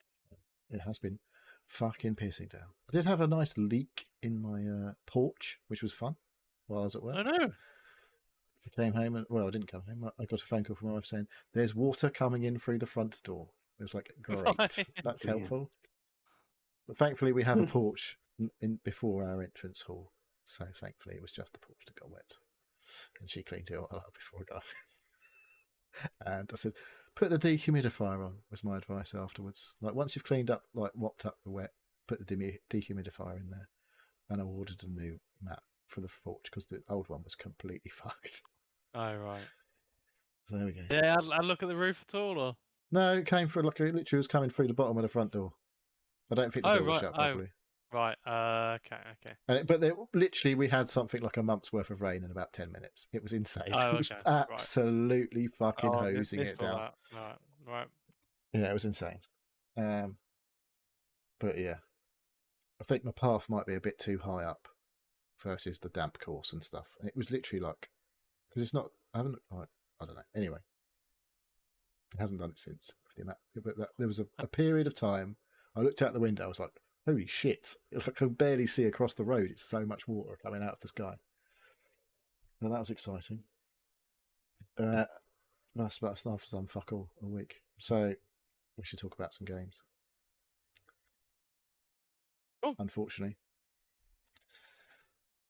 it has been fucking pissing down. I did have a nice leak in my porch, which was fun while I was at work. I know. I came home and, well, I didn't come home. I got a phone call from my wife saying, there's water coming in through the front door. It was like, great. Right. That's Brilliant. helpful. But thankfully, we have a porch in before our entrance hall. So thankfully, it was just the porch that got wet. And she cleaned it all up before I got. And I said, put the dehumidifier on, was my advice afterwards. Like, once you've cleaned up, like, mopped up the wet, put the dehumidifier in there. And I ordered a new mat for the porch because the old one was completely fucked. Oh, right. So there we go. Yeah, I'd look at the roof at all, or? No, it came through, like, it literally was coming through the bottom of the front door. I don't think the door was shut properly. Right. Okay. But literally, we had something like a month's worth of rain in about 10 minutes. It was insane. Oh, It was okay. absolutely fucking Oh, hosing it missed all down. that. Right. Yeah, it was insane. But yeah, I think my path might be a bit too high up versus the damp course and stuff. And it was literally like, because it's not, I haven't, like, I don't know. Anyway, it hasn't done it since. But there was a period of time, I looked out the window, I was like, holy shit. It's like I can barely see across the road. It's so much water coming out of the sky. Well, that was exciting. That's I've done fuck all week. So we should talk about some games. Cool. Unfortunately.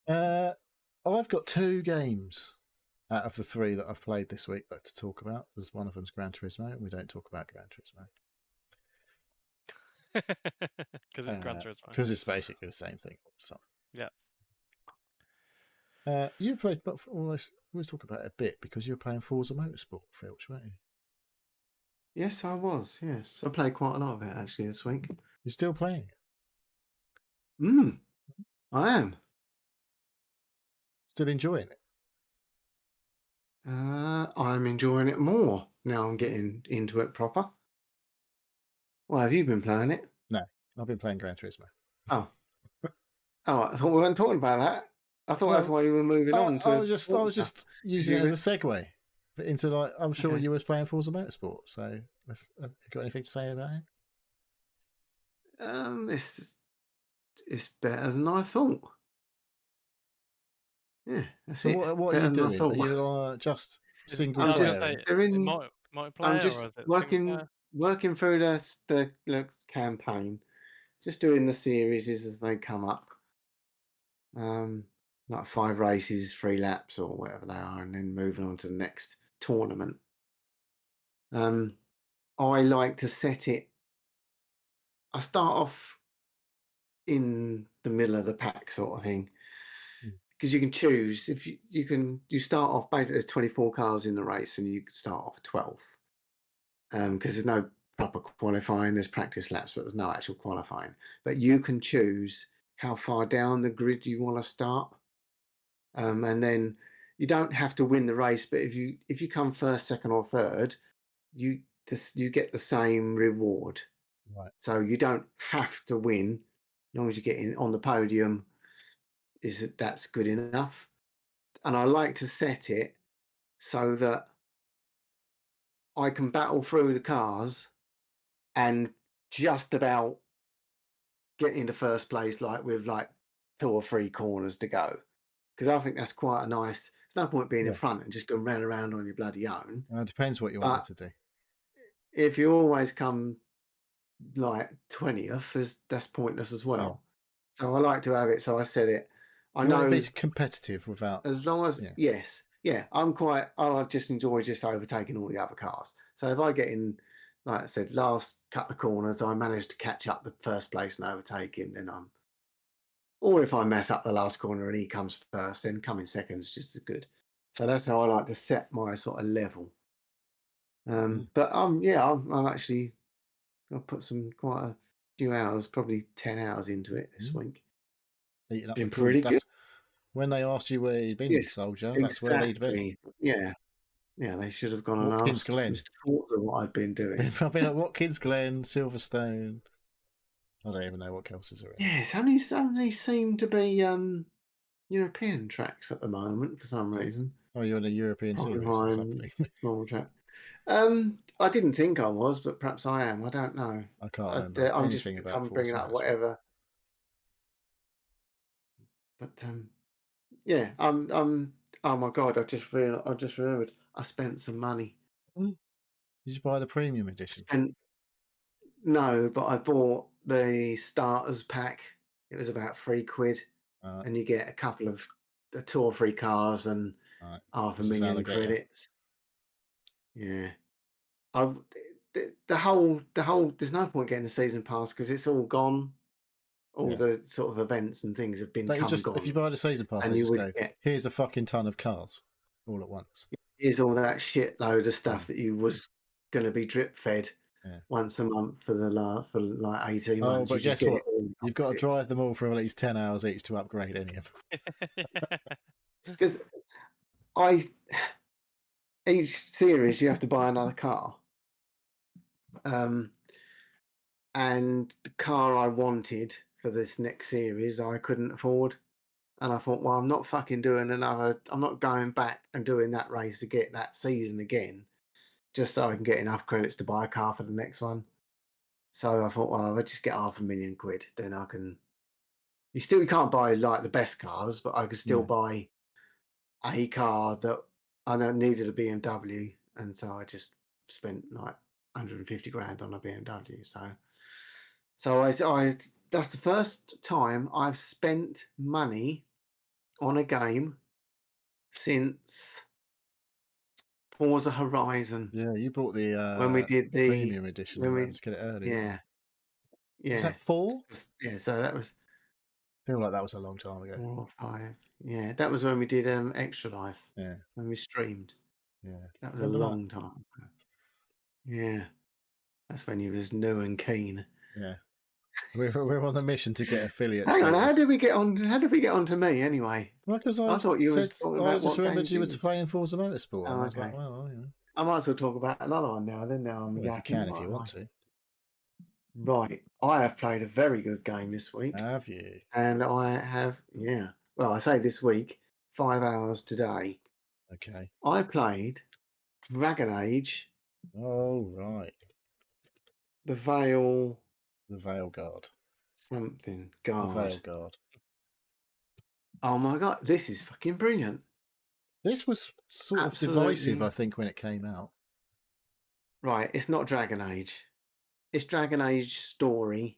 I've got 2 games out of the 3 that I've played this week to talk about. Because one of them's Gran Turismo, and we don't talk about Gran Turismo. Because it's Gran Turismo. Because it's basically the same thing. So. Yeah. You played, but we'll talk about it a bit because you were playing Forza Motorsport, Filch, weren't you? Yes, I was. Yes, I played quite a lot of it actually this week. You're still playing? I am. Still enjoying it? I'm enjoying it more now. I'm getting into it proper. Well, have you been playing it? No, I've been playing Gran Turismo. Oh, I thought we weren't talking about that. I thought that's why you were moving on to. I was just using it as a segue into, like, I'm sure you were playing Forza Motorsport. So, have you got anything to say about it? It's better than I thought. Yeah, that's so it. what are you Better than I doing? Are thought. you just single I'm player? just doing. multiplayer, I'm just or is it working through the campaign, just doing the series as they come up. Like 5 races, 3 laps, or whatever they are, and then moving on to the next tournament. I like to set it. I start off in the middle of the pack, sort of thing, because you can choose if you start off basically. There's 24 cars in the race, and you can start off 12. Because there's no proper qualifying. There's practice laps, but there's no actual qualifying. But you can choose how far down the grid you want to start, and then you don't have to win the race. But if you come first, second, or third, you get the same reward. Right. So you don't have to win, as long as you get in on the podium. That's good enough? And I like to set it so that I can battle through the cars and just about get into first place, like with like 2 or 3 corners to go. Because I think that's quite a nice. There's no point being in front and just going round and round on your bloody own. It depends what you want to do. If you always come like 20th, that's pointless as well. Yeah. So I like to have it. So I said it. I know it's competitive without. As long as I just enjoy just overtaking all the other cars. So if I get in, like I said, last couple of corners, I manage to catch up the first place and overtake him, then or if I mess up the last corner and he comes first, then coming second is just as good. So that's how I like to set my sort of level. But I'm actually I've put quite a few hours, probably 10 hours into it this week. Eating up Been the call. pretty good. When they asked you where you'd been, Yes, soldier, that's where they'd been. exactly. Yeah. Yeah, they should have gone and Watkins asked Glen. Mr. Forza what I'd been doing. I've been at Watkins Glen, Silverstone. I don't even know what courses are in. Yeah, it's only seem to be European tracks at the moment for some reason. Oh, you're in a European series or something. Normal track. I didn't think I was, but perhaps I am. I don't know. I can't remember I'm anything about Forza bringing up Motorsport. whatever. But yeah, oh my God! I just remembered. I spent some money. Did you buy the premium edition? No, but I bought the starters pack. It was about £3, and you get a couple of 2 or 3 cars and $500,000 credits. Yeah, the whole. There's no point getting a season pass because it's all gone. All the sort of events and things have been gone. If you buy the season pass, and you you just would go, get, here's a fucking ton of cars all at once. here's all that shitload of stuff that you was going to be drip fed once a month for like 18 months. Oh, but guess what? You've got to drive them all for at least 10 hours each to upgrade any of them. Because each series you have to buy another car. And the car I wanted for this next series I couldn't afford. And I thought, well, I'm not fucking doing I'm not going back and doing that race to get that season again, just so I can get enough credits to buy a car for the next one. So I thought, well, I'll just get £500,000, then I can. You can't buy like the best cars, but I could still buy a car that I needed a BMW, and so I just spent like 150 grand on a BMW. So I that's the first time I've spent money on a game since Forza Horizon. Yeah, you bought the when we did the premium edition. When we get it early. Yeah. Was that 4? Yeah, so that was. I feel like that was a long time ago. 4 or 5. Yeah, that was when we did Extra Life. Yeah. When we streamed. Yeah. That was a long time ago. Yeah. That's when you was new and keen. Yeah. We're on the mission to get affiliate Hang on, status. how did we get on to me anyway? Well, because I thought you were talking about just remembered you were playing Forza Motorsport. Oh, I was like, well, you know. I might as well talk about another one now. Then I'm if you can, if you want to. Right, I have played a very good game this week. Have you? And I have, yeah. Well, I say this week, 5 hours today. Okay. I played Dragon Age. Oh, right. The Veilguard. Something. God. The Veilguard. Oh my God, this is fucking brilliant. This was sort of divisive, I think, when it came out. Right, it's not Dragon Age. It's Dragon Age story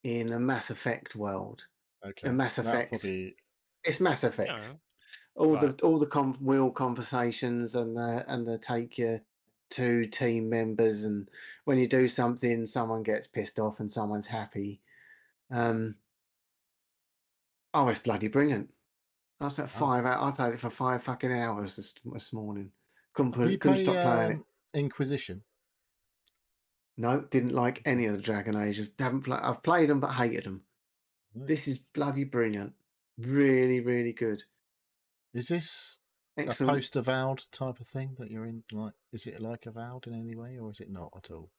in a Mass Effect world. Okay. A Mass Effect. It's Mass Effect. Oh. All the wheel conversations and the take your 2 team members, and when you do something, someone gets pissed off and someone's happy. Oh, it's bloody brilliant. I was at 5 hours. I played it for 5 fucking hours this morning. Couldn't stop playing it. Inquisition? No, didn't like any of the Dragon Age. I've played them but hated them. This is bloody brilliant. Really, really good. Is this excellent. A post-Avowed type of thing that you're in? Like, is it like Avowed in any way, or is it not at all?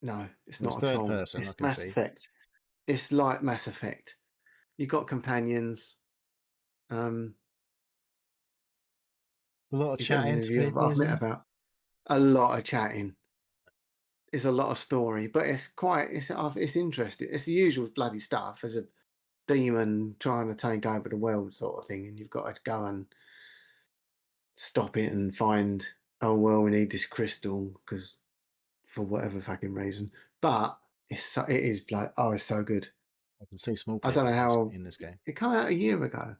No, it's not at all. Third person, it's Mass Effect. It's like Mass Effect. You've got companions. A lot of chatting to people, I've met about a lot of chatting. It's a lot of story, but it's interesting. It's the usual bloody stuff. There's a demon trying to take over the world sort of thing, and you've got to go and stop it and find, oh well, we need this crystal because for whatever fucking reason. But it's so good. I can see small people. I don't know how in this game. It came out a year ago.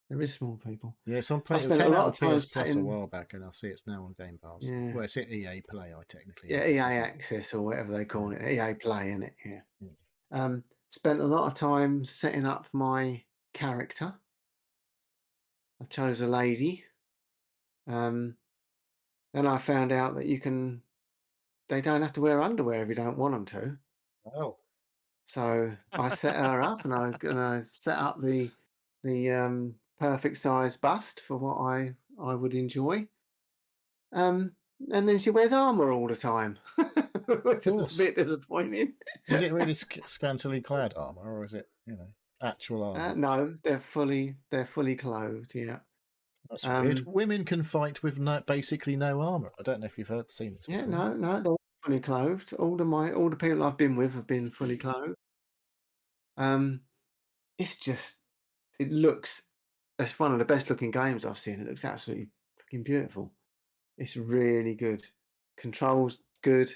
There is small people. Yeah, so I'm playing. It came out on PS Plus a while back, and I see it's now on Game Pass. Yeah. Well, it's EA Play, technically. Yeah, EA Access or whatever they call it. EA Play, isn't it? Yeah. Spent a lot of time setting up my character. I chose a lady. Then I found out that they don't have to wear underwear if you don't want them to. Oh, So I set her up, and I set up the perfect size bust for what I would enjoy. And then she wears armor all the time, which is a course. bit disappointing. Is it really scantily clad armor, or is it, actual armor? No, they're fully clothed. Yeah. That's weird. Um, Women can fight with basically no armor. I don't know if you've seen this yeah. before. No, they're fully clothed. All the people I've been with have been fully clothed. It's just, it looks. It's one of the best looking games I've seen. It looks absolutely fucking beautiful. It's really good. Controls good.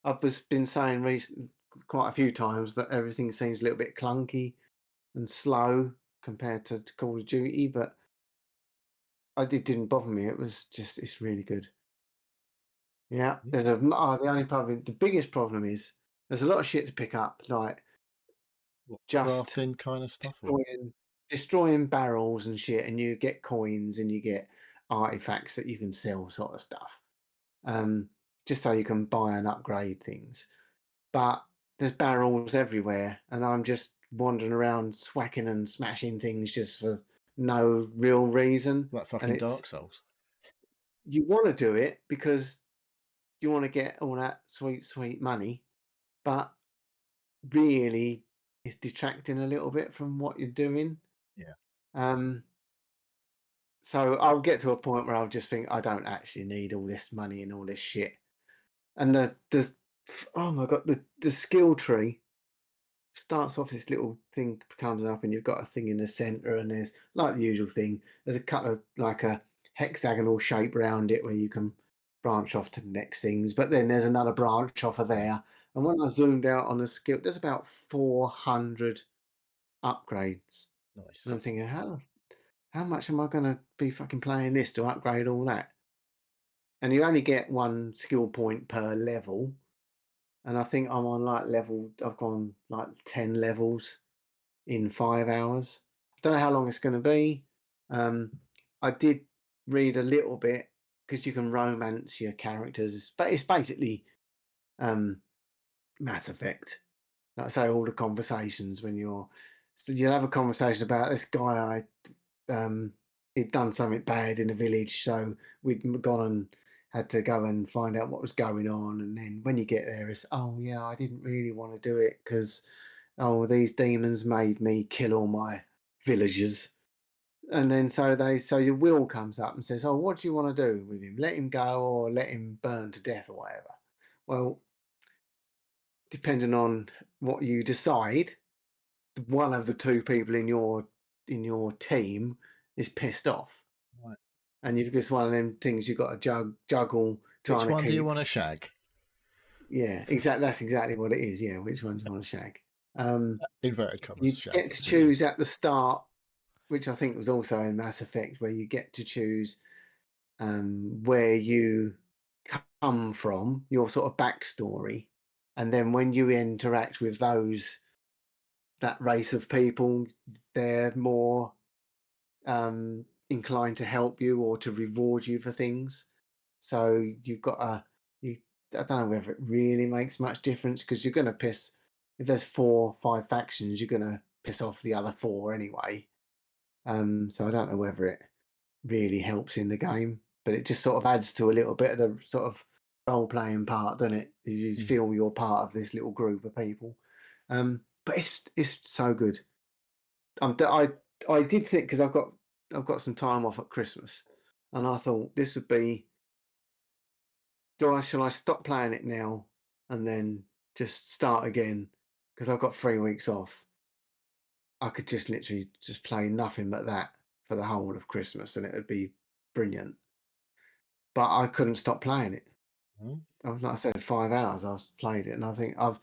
I've just been saying quite a few times that everything seems a little bit clunky and slow compared to Call of Duty, but it didn't bother me. It was just, it's really good. Yeah, Yeah. the biggest problem is there's a lot of shit to pick up, like What, just crafting kind of stuff? Or? destroying barrels and shit, and you get coins and you get artifacts that you can sell, sort of stuff. Just so you can buy and upgrade things. But there's barrels everywhere, and I'm just wandering around swacking and smashing things just for no real reason. Like fucking And Dark Souls. you want to do it because you want to get all that sweet money, but really it's detracting a little bit from what you're doing. Yeah. So I'll get to a point where I'll just think I don't actually need all this money and all this shit. And the oh my god, the skill tree starts off, this little thing comes up, and you've got a thing in the center, and there's like the usual thing. There's a couple of like a hexagonal shape around it where you can branch off to the next things, but then there's another branch off of there. And when I zoomed out on the skill, there's about 400 upgrades. Nice. And I'm thinking, how much am I going to be fucking playing this to upgrade all that? And you only get one skill point per level. And I think I'm on I've gone like 10 levels in 5 hours. I don't know how long it's going to be. I did read a little bit because you can romance your characters, but it's basically Mass Effect. Like I say, all the conversations when you'll have a conversation about this guy. He'd done something bad in the village, so we'd gone and had to go and find out what was going on. And then when you get there, it's, oh yeah, I didn't really want to do it because these demons made me kill all my villagers. And then so your will comes up and says, oh, what do you want to do with him? Let him go or let him burn to death or whatever. Well, depending on what you decide, one of the two people in your team is pissed off. Right. And you've just one of them things you've got to juggle. Which one do you want to shag? Yeah, exactly. That's exactly what it is. Yeah, which one do you want to shag? Inverted commas. You Shag. get to choose at the start, which I think was also in Mass Effect, where you get to choose where you come from, your sort of backstory, and then when you interact with that race of people, they're more inclined to help you or to reward you for things. So you've got I don't know whether it really makes much difference, because you're going to piss, if there's 4 or 5 factions, you're going to piss off the other 4 anyway. So I don't know whether it really helps in the game, but it just sort of adds to a little bit of the sort of role-playing part, doesn't it? You feel you're part of this little group of people. But it's so good. I did think, because I've got some time off at Christmas, and I thought this would be, shall I stop playing it now and then just start again, because I've got 3 weeks off. I could just literally just play nothing but that for the whole of Christmas, and it would be brilliant. But I couldn't stop playing it. Like I said, 5 hours I've played it, and I think I'll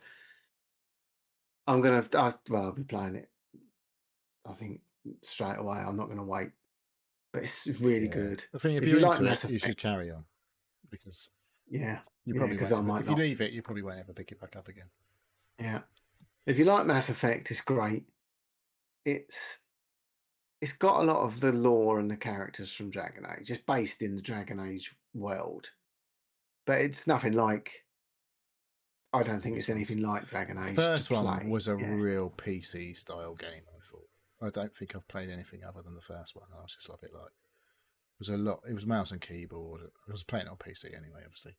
be playing it, I think, straight away. I'm not going to wait. But it's really good. I think if you you're like into Mass it, you Effect, should carry on, because yeah, you probably because won't. If you leave it, you probably won't ever pick it back up again. Yeah, if you like Mass Effect, it's great. It's got a lot of the lore and the characters from Dragon Age, just based in the Dragon Age world, but it's nothing like I don't think These it's anything like Dragon The Age. first to play. one was a Yeah. real PC style game, I thought. I don't think I've played anything other than the first one. I was just a bit like, it was a lot. It was mouse and keyboard. I was playing it on PC anyway, obviously,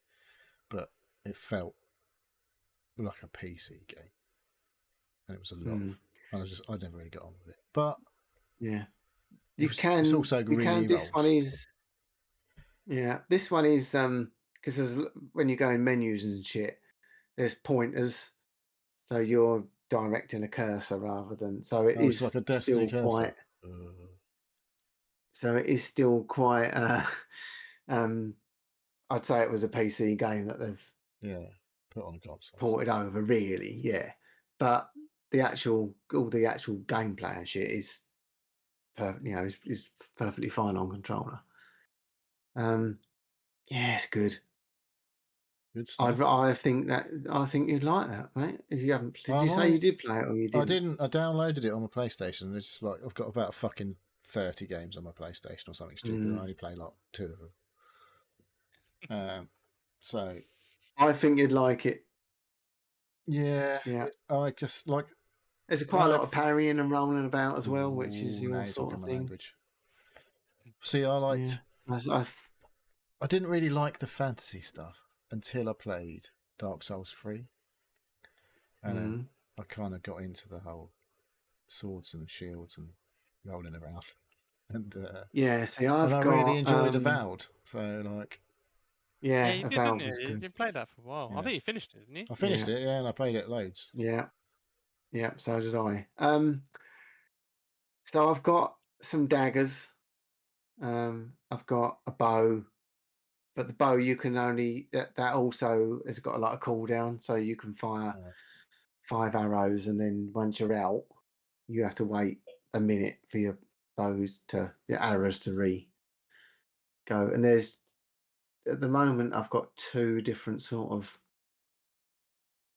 but it felt like a PC game, and it was a lot. I never really got on with it, but yeah, it's also really This evolved. one is, yeah, this one is because when you go in menus and shit, there's pointers, so you're directing a cursor rather than. So it is it's like a Destiny still cursor. quite. So it is still quite. I'd say it was a PC game that they've put on console, ported over, really, yeah. But all the actual gameplay and shit is, is perfectly fine on controller. Yeah, it's good. Good stuff. I think you'd like that, mate. If you haven't, did you say you did play it or you didn't? I didn't. I downloaded it on my PlayStation. It's just like I've got about fucking 30 games on my PlayStation or something stupid. I only play like 2 of them. So I think you'd like it. Yeah. I just like. There's quite a lot of parrying and rolling about as well, which is your now sort of thing. Language. See, I liked. Yeah. I didn't really like the fantasy stuff until I played Dark Souls 3, and then I kind of got into the whole swords and shields and rolling around. And see, I really enjoyed Avowed. So like, yeah, you did, didn't you? You did play that for a while. Yeah. I think you finished it, didn't you? I finished it, and I played it loads. Yeah, so did I. So I've got some daggers. I've got a bow, but the bow you can only that also has got a lot of cooldown, so you can fire 5 arrows, and then once you're out, you have to wait a minute for your arrows to go. And there's at the moment I've got 2 different sort of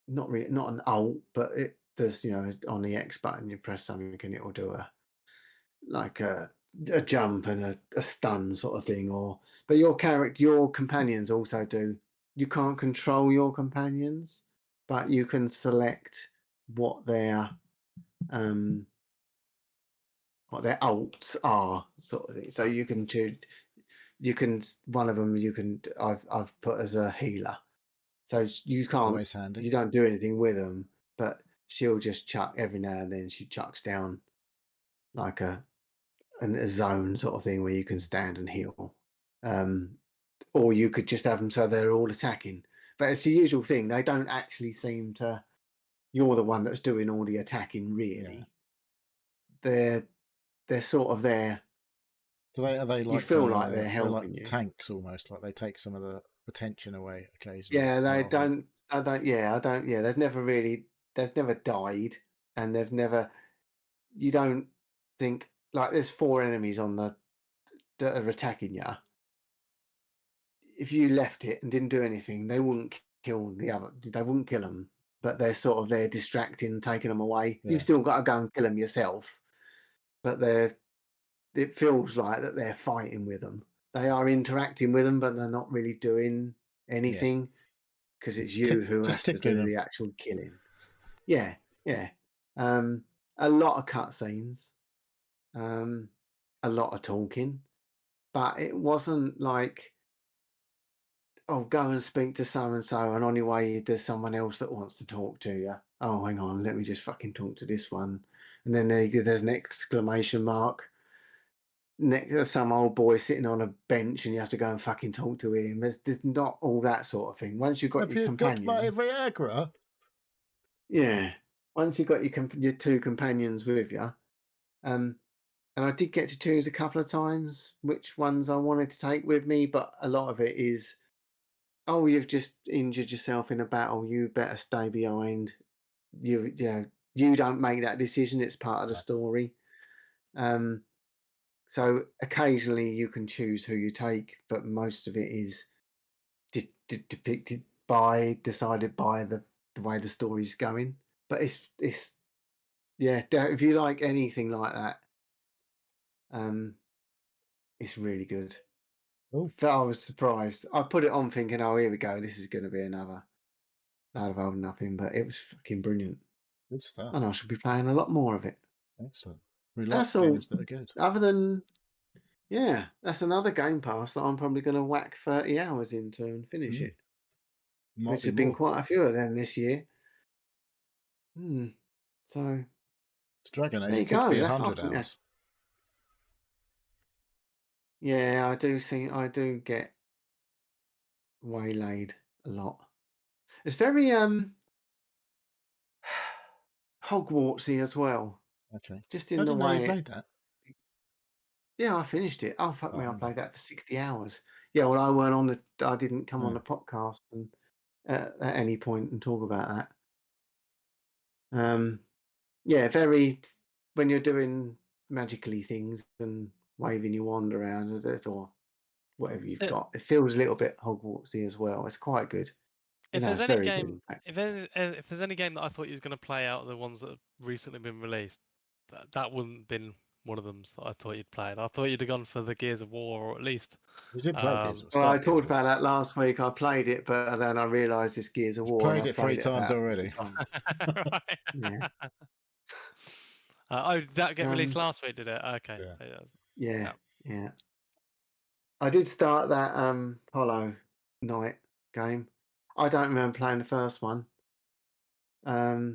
not an ult, but it does, on the X button you press something and it will do a jump and a stun sort of thing, but your companions also do. You can't control your companions, but you can select what their ults are, sort of thing. So you can choose. One of them I've put as a healer, so you can't. Always handy. You don't do anything with them, but she'll just chuck every now and then. She chucks down like a zone sort of thing where you can stand and heal, or you could just have them so they're all attacking. But it's the usual thing. They don't actually seem to. You're the one that's doing all the attacking, really. Yeah. They're sort of there. Are they like? You feel like they're helping like you. Tanks almost, like they take some of the attention away occasionally. Yeah, they don't. I don't. Yeah, I don't. Yeah, they've never died, and they've never. You don't think like there's 4 enemies on that are attacking you. If you left it and didn't do anything, they wouldn't kill the other. They wouldn't kill them, but they're sort of there distracting, taking them away. Yeah. You've still got to go and kill them yourself, but it feels like that they're fighting with them. They are interacting with them, but they're not really doing anything because it's you who has to do the actual killing. Yeah. A lot of cutscenes, a lot of talking, but it wasn't like, oh, go and speak to so and so, and on your way there's someone else that wants to talk to you. Oh, hang on, let me just fucking talk to this one, and then there's an exclamation mark. There's some old boy sitting on a bench, and you have to go and fucking talk to him. There's not all that sort of thing. Once you've got your companions, got my Viagra? Yeah, once you've got your 2 companions with you, and I did get to choose a couple of times which ones I wanted to take with me, but a lot of it is, oh, you've just injured yourself in a battle. You better stay behind. You don't make that decision. It's part of the story. So occasionally you can choose who you take, but most of it is decided by the way the story's going. But it's if you like anything like that, it's really good. I was surprised. I put it on thinking, oh, here we go. This is going to be another load of old nothing, but it was fucking brilliant. Good stuff. And I should be playing a lot more of it. Excellent. We like That's all. games that are good. Other than, yeah, that's another Game Pass that I'm probably going to whack 30 hours into and finish it. Might Which be have been more. quite a few of them this year. So It's Dragon there Age you could go. be That's 100 I think hours. yeah, I do think I do get waylaid a lot. It's very Hogwartsy as well. Okay. Just I in the didn't know you way. played that. Yeah, I finished it. Oh fuck me, I Oh, played that for 60 hours. Yeah, well, I didn't come on Yeah. the podcast and at any point and talk about that. Yeah, very when you're doing magically things and waving your wand around with it or whatever you've got, it feels a little bit Hogwartsy as well. It's quite good. If It's there's any very good. game, In fact. if there's any game that I thought you was going to play out of the ones that have recently been released, that wouldn't have been one of them that I thought you'd played. I thought you'd have gone for the Gears of War, or at least. We did play Gears of War. Well, I Start Gears talked of War. about that last week. I played it, but then I realised it's Gears of War. Played and it I've 3 times about already. 3 times. Right. Yeah. Oh, did that get released last week? Did it? Okay. Yeah. I did start that Hollow Knight game. I don't remember playing the first one. I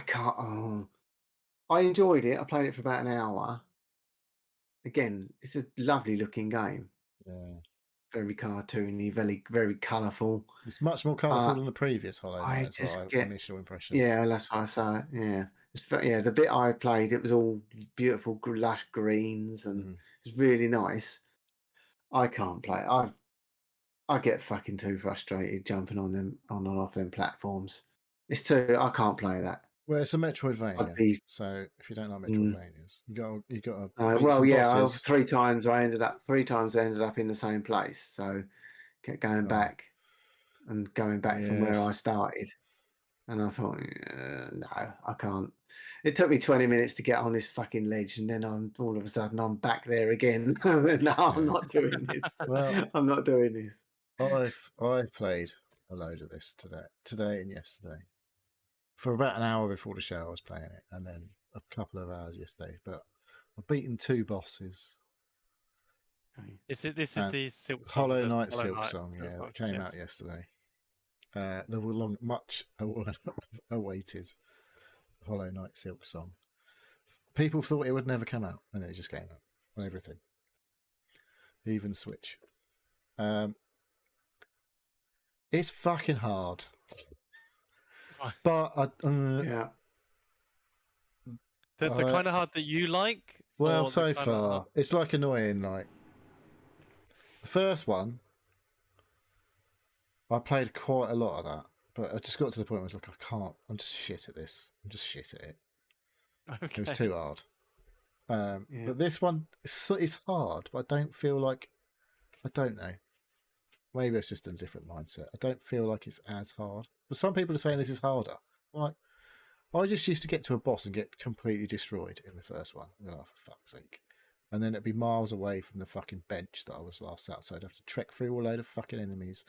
can't. Oh, I enjoyed it. I played it for about an hour. Again, it's a lovely looking game. Yeah. Very cartoony, very very colourful. It's much more colourful than the previous Hollow I Knight. just That's get initial impression. yeah. That's why I say yeah. Yeah, the bit I played, it was all beautiful, lush greens, and it's really nice. I can't play. I get fucking too frustrated jumping on them on and off them platforms. It's too. I can't play that. Well, it's a Metroidvania, I'd be. so if you don't like Metroidvanias, you got to beat Well, some yeah. bosses. 3 times I ended up in the same place. So kept going back and going back from where I started. And I thought, no, I can't. It took me 20 minutes to get on this fucking ledge, and then all of a sudden I'm back there again. No, I'm not doing this. Well, I'm not doing this. I've played a load of this today and yesterday. For about an hour before the show, I was playing it, and then a couple of hours yesterday. But I've beaten 2 bosses. This is the Silksong, Hollow Knight Silksong, yeah, that came out yesterday. There were much awaited Hollow Knight Silksong. People thought it would never come out, and then it just came out on everything, even Switch. It's fucking hard, but the kind of hard that you like. Well, so far it's like annoying. Like the first one, I played quite a lot of that, but I just got to the point where I was like, I can't. I'm just shit at this. I'm just shit at it. Okay. It was too hard. But this one, it's hard, but I don't feel like. I don't know. Maybe it's just a different mindset. I don't feel like it's as hard. But some people are saying this is harder. Like, I just used to get to a boss and get completely destroyed in the first one. Oh, for fuck's sake. And then it'd be miles away from the fucking bench that I was last at, so I'd have to trek through a load of fucking enemies.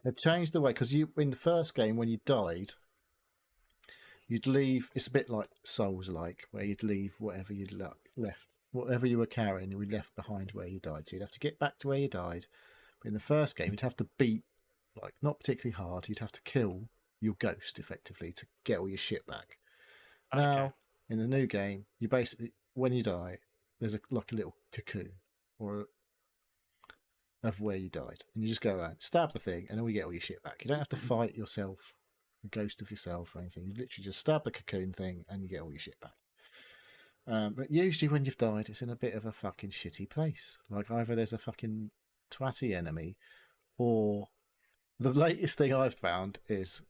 They've changed the way, because in the first game, when you died, you'd leave. It's a bit like Souls-like, where you'd leave whatever you'd left, whatever you were carrying, you were left behind where you died. So you'd have to get back to where you died. But in the first game, you'd have to beat, like, not particularly hard. You'd have to kill your ghost effectively to get all your shit back. Okay. Now, in the new game, you basically, when you die, there's like a little cocoon of where you died, and you just go around, stab the thing, and then we get all your shit back. You don't have to fight yourself, a ghost of yourself, or anything. You literally just stab the cocoon thing, and you get all your shit back. But usually when you've died, it's in a bit of a fucking shitty place. Like either there's a fucking twatty enemy, or the latest thing I've found is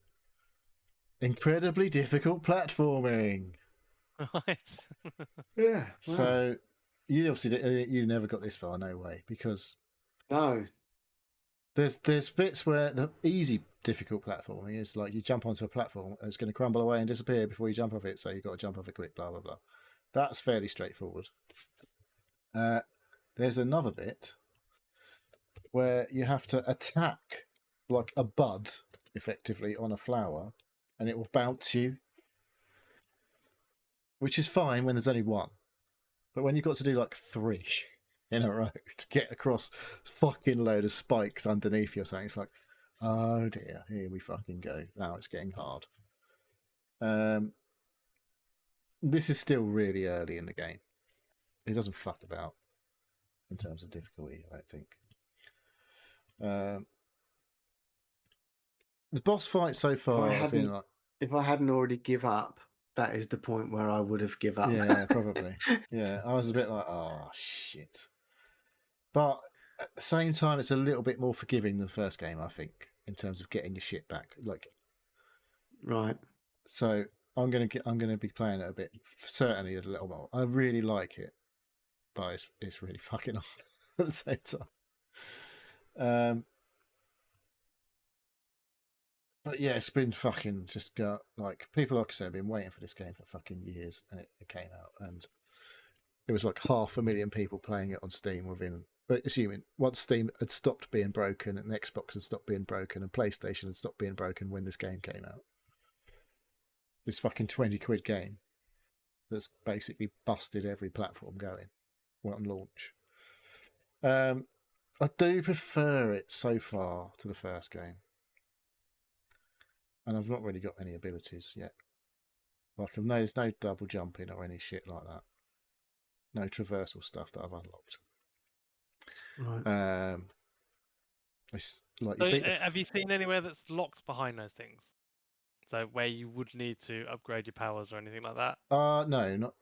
incredibly difficult platforming. Right. Yeah. So you obviously you never got this far, no way, because no. There's bits where the easy difficult platforming is like you jump onto a platform and it's going to crumble away and disappear before you jump off it, so you've got to jump off it quick, blah blah blah. That's fairly straightforward. There's another bit where you have to attack like a bud effectively on a flower, and it will bounce you, which is fine when there's only one. But when you've got to do like 3 in a row to get across a fucking load of spikes underneath you or something, it's like, oh dear, here we fucking go. Now it's getting hard. This is still really early in the game. It doesn't fuck about in terms of difficulty, I don't think. The boss fight so far have been like... If I hadn't already give up, that is the point where I would have give up. Yeah, probably. Yeah, I was a bit like, oh, shit. But at the same time, it's a little bit more forgiving than the first game, I think, in terms of getting your shit back. Like, right. So I'm gonna be playing it a bit, certainly a little more. I really like it, but it's really fucking hard at the same time. But yeah, it's been fucking just got like people, like I said, have been waiting for this game for fucking years, and it came out, and it was like 500,000 people playing it on Steam within. But assuming once Steam had stopped being broken, and Xbox had stopped being broken, and PlayStation had stopped being broken when this game came out. This fucking 20 quid game that's basically busted every platform going on launch. I do prefer it so far to the first game. And I've not really got any abilities yet. Like, there's no double jumping or any shit like that. No traversal stuff that I've unlocked. Right. It's like So, have you seen anywhere that's locked behind those things? So where you would need to upgrade your powers or anything like that? No, not.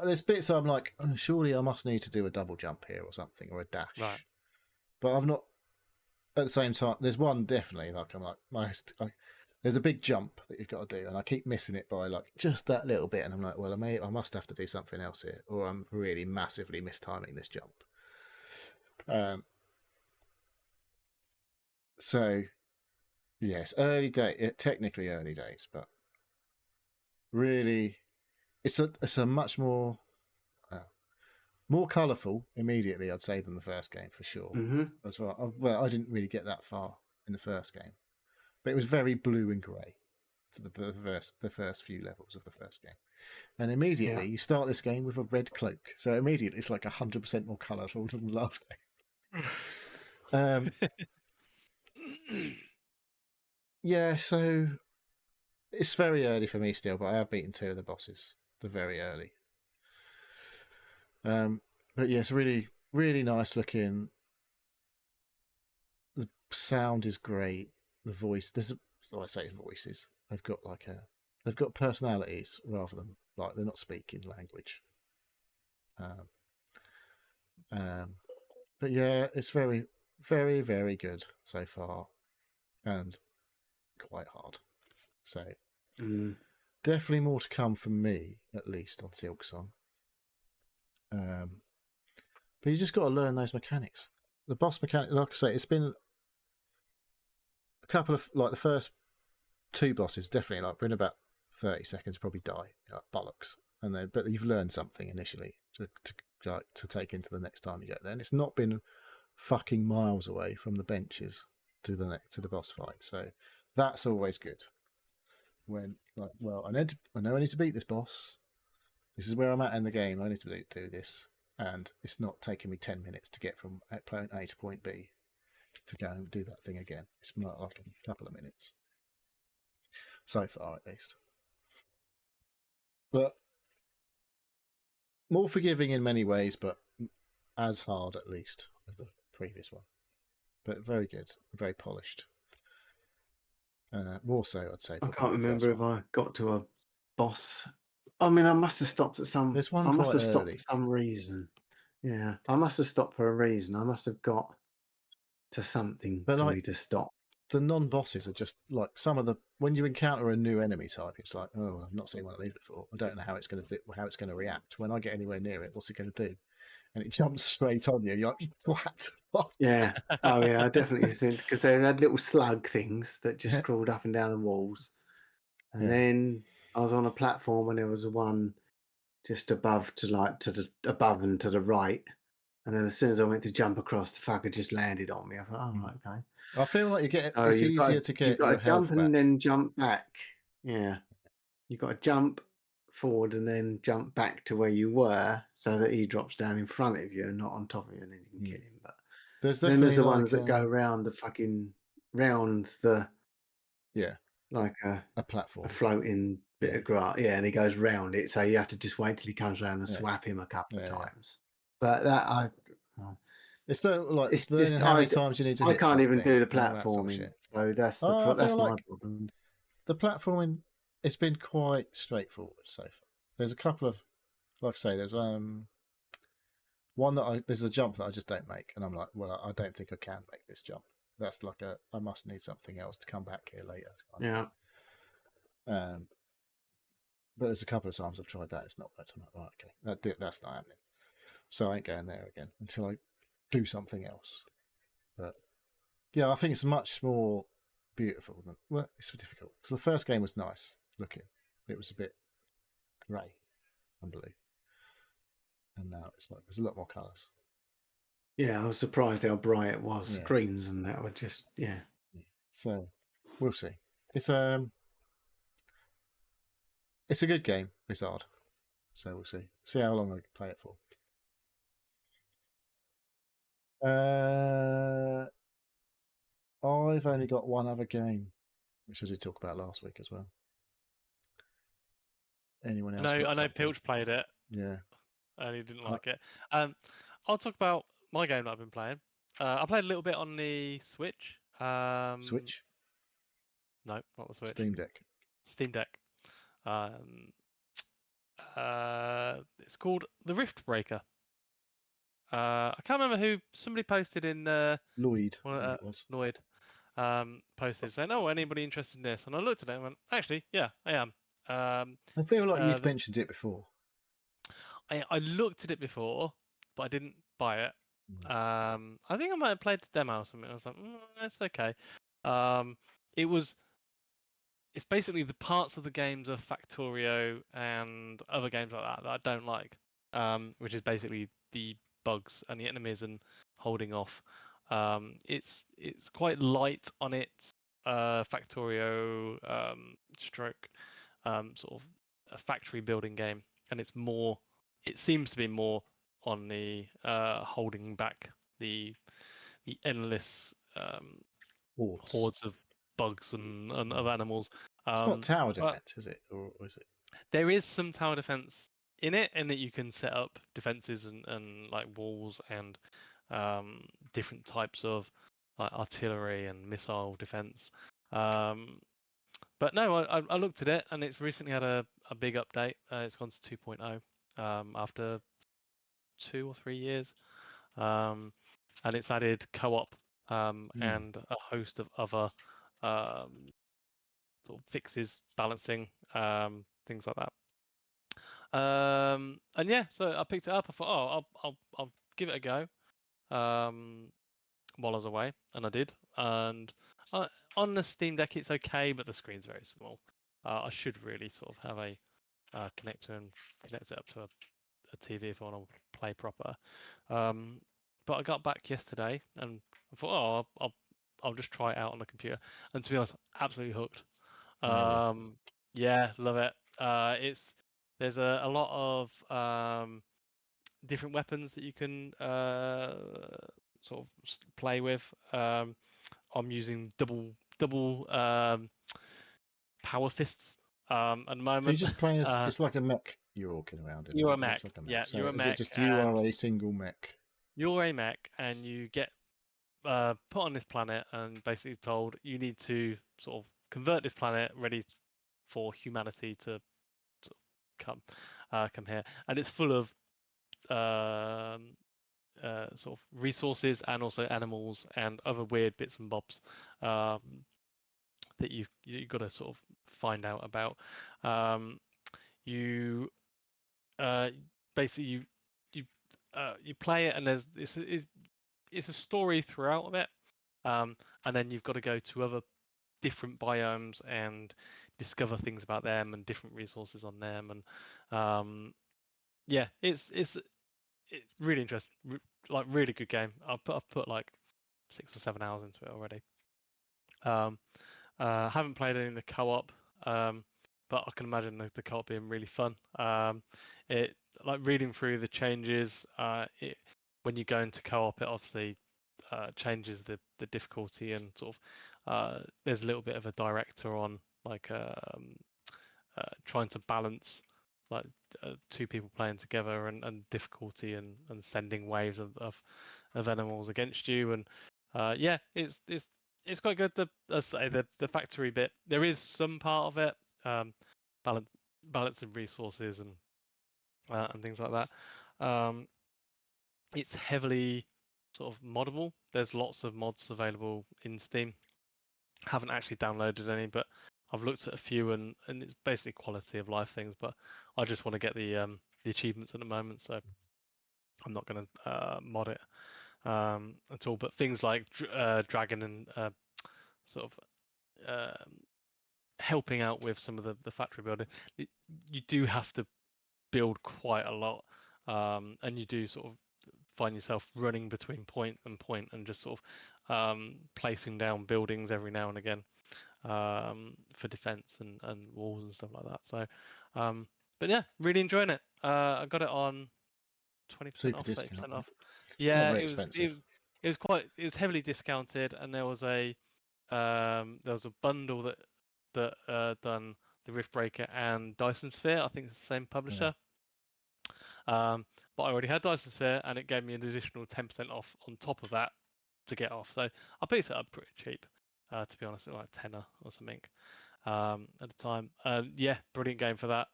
There's bits I'm like, oh, surely I must need to do a double jump here or something, or a dash. Right. But I've not. At the same time, there's one definitely like I'm like, there's a big jump that you've got to do, and I keep missing it by like just that little bit, and I'm like, well, I must have to do something else here, or I'm really massively mistiming this jump. So, yes, technically early days, but really, it's a much more colourful immediately, I'd say, than the first game for sure. Mm-hmm. As well. Well, I didn't really get that far in the first game, but it was very blue and grey to the first few levels of the first game, and immediately you start this game with a red cloak, so immediately it's like 100% more colourful than the last game. Yeah, so it's very early for me still, but I have beaten 2 of the bosses. They're very early. But yeah, it's really, really nice looking. The sound is great. The voice, I say voices. They've got personalities rather than like they're not speaking language. But yeah, it's very, very, very good so far, and quite hard. So definitely more to come from me, at least on Silksong. But you just got to learn those mechanics. The boss mechanic, like I say, it's been a couple of like the first 2 bosses definitely like within about 30 seconds probably die, like bollocks, but you've learned something initially to take into the next time you get there, and it's not been fucking miles away from the benches to the boss fight, so that's always good. When like, well, I know I need to beat this boss. This is where I'm at in the game. I need to do this, and it's not taking me 10 minutes to get from point A to point B to go and do that thing again. It's not like a couple of minutes. So far, at least. But more forgiving in many ways, but as hard, at least, as the previous one. But very good, very polished. More so, I'd say. I can't remember if I got to a boss. I mean, I must have stopped at some. There's one I must quite have stopped early. for some reason. Yeah, I must have stopped for a reason. I must have got to something But for like, me to stop. The non-bosses are just like when you encounter a new enemy type, it's like, oh, I've not seen one of these before. I don't know how it's going to react. When I get anywhere near it, what's it going to do? And it jumps straight on you. You're like, what? Yeah. Oh, yeah. I definitely think because they had little slug things that just crawled up and down the walls. And then I was on a platform and there was one just above and to the right, And then as soon as I went to jump across, the fucker just landed on me. I thought, oh, okay. I feel like So it's you've easier got to you've get got your to jump health and back. then jump back. Yeah, you've got to jump forward and then jump back to where you were, so that he drops down in front of you and not on top of you, and then you can kill him. But There's then there's definitely the ones like that go round the yeah, like a a platform. floating bit of grass. Yeah, and he goes round it, so you have to just wait till he comes round and Yeah. swap him a couple of Yeah, yeah. times. But that It's not like it's learning just how many times you need to hit I can't even something do the and all that sort of platforming, shit. so that's I that's feel my like problem. the platforming, it's been quite straightforward so far. There's a couple of, like I say, there's one that there's a jump that I just don't make, and I'm like, well, I don't think I can make this jump. That's like I must need something else to come back here later. Yeah. But there's a couple of times I've tried that, it's not worked. I'm like, right, okay, that's not happening. So I ain't going there again until I do something else. But yeah, I think it's much more beautiful than, well, it's difficult because the first game was nice looking. It was a bit grey and blue, and now it's like there's a lot more colours. Yeah, I was surprised how bright it was. Yeah. Greens and that were just So we'll see. It's a good game. It's hard, so we'll see. See how long I can play it for. I've only got one other game, which I did talk about last week as well. Anyone else? I know Pilch played it. Yeah. And he didn't like it. I'll talk about my game that I've been playing. I played a little bit on the Switch. Switch? No, not the Switch. Steam Deck. Steam Deck. It's called the Riftbreaker. I can't remember who. Somebody posted in Lloyd. It was. Lloyd. Posted saying, "Oh, anybody interested in this?" And I looked at it and went, "Actually, yeah, I am." I feel like you'd mentioned it before. I looked at it before, but I didn't buy it. I think I might have played the demo or something. I was like, that's okay. It's basically the parts of the games of Factorio and other games like that I don't like, which is basically the bugs and the enemies and holding off. It's quite light on its Factorio stroke sort of a factory building game, and it's more. It seems to be more on the holding back the endless hordes of bugs and other animals. It's not tower defense, is it? Or is it? There is some tower defense in it, in that you can set up defenses and like walls and different types of like artillery and missile defense. But no, I looked at it and it's recently had a big update. It's gone to 2.0 after 2 or 3 years. And it's added co-op and a host of other sort of fixes, balancing, things like that. And yeah, so I picked it up. I thought, oh, I'll give it a go while I was away, and I did. And on the Steam Deck, it's okay, but the screen's very small. I should really sort of have a connector and connect it up to a TV if I want to play proper. But I got back yesterday and I thought, oh, I'll just try it out on the computer. And to be honest, absolutely hooked. Really? Yeah, love it. There's a lot of different weapons that you can sort of play with. I'm using double power fists at the moment. So you're just playing as it's like a mech you're walking around in. You're a mech. Like a mech. Yeah, so you're a mech. Is it just you are a single mech? You're a mech, and you get put on this planet, and basically told you need to sort of convert this planet ready for humanity to come here, and it's full of sort of resources and also animals and other weird bits and bobs that you've got to sort of find out about. You basically you play it, and there's it's a story throughout of it, and then you've got to go to other different biomes and discover things about them and different resources on them, and yeah, it's it's really interesting, like really good game. I've put like 6 or 7 hours into it already. Haven't played any in the co-op, but I can imagine the co-op being really fun. It like reading through the changes. When you go into co-op, it obviously changes the difficulty, and sort of there's a little bit of a director on like trying to balance like two people playing together and difficulty and sending waves of animals against you, and yeah, it's quite good. The factory bit, there is some part of it, balancing resources and things like that. It's heavily sort of moddable. There's lots of mods available in Steam. Haven't actually downloaded any, but I've looked at a few, and it's basically quality of life things. But I just want to get the achievements at the moment, so I'm not going to mod it at all. But things like dragon and sort of helping out with some of the factory building, you do have to build quite a lot, and you do sort of find yourself running between point and just sort of placing down buildings every now and again for defense and walls and stuff like that. So, but yeah, really enjoying it. I got it on 20% Super off, discount. 30% off. Not Yeah, very it was expensive. it was heavily discounted, and there was a bundle that done the Riftbreaker and Dyson Sphere. I think it's the same publisher. But I already had Dyson Sphere, and it gave me an additional 10% off on top of that to get off. So I picked it up pretty cheap, to be honest, like tenner or something at the time. Yeah, brilliant game for that.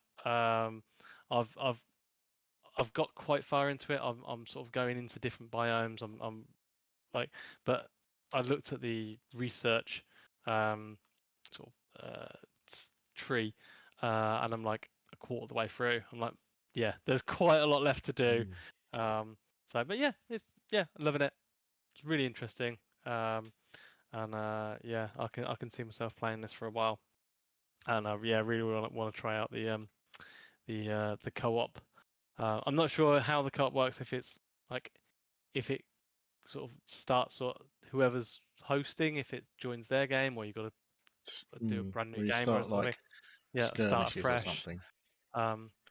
I've got quite far into it. I'm sort of going into different biomes. I'm like, but I looked at the research sort of tree, and I'm like a quarter of the way through. I'm like, yeah, there's quite a lot left to do. So, but yeah, loving it. It's really interesting. And yeah, I can see myself playing this for a while. And yeah, really want to try out the co-op. I'm not sure how the co-op works. If it's like if it sort of starts or whoever's hosting, if it joins their game, or you got to do a brand new Or you game or start something. like Yeah, start skirmishes or fresh. something.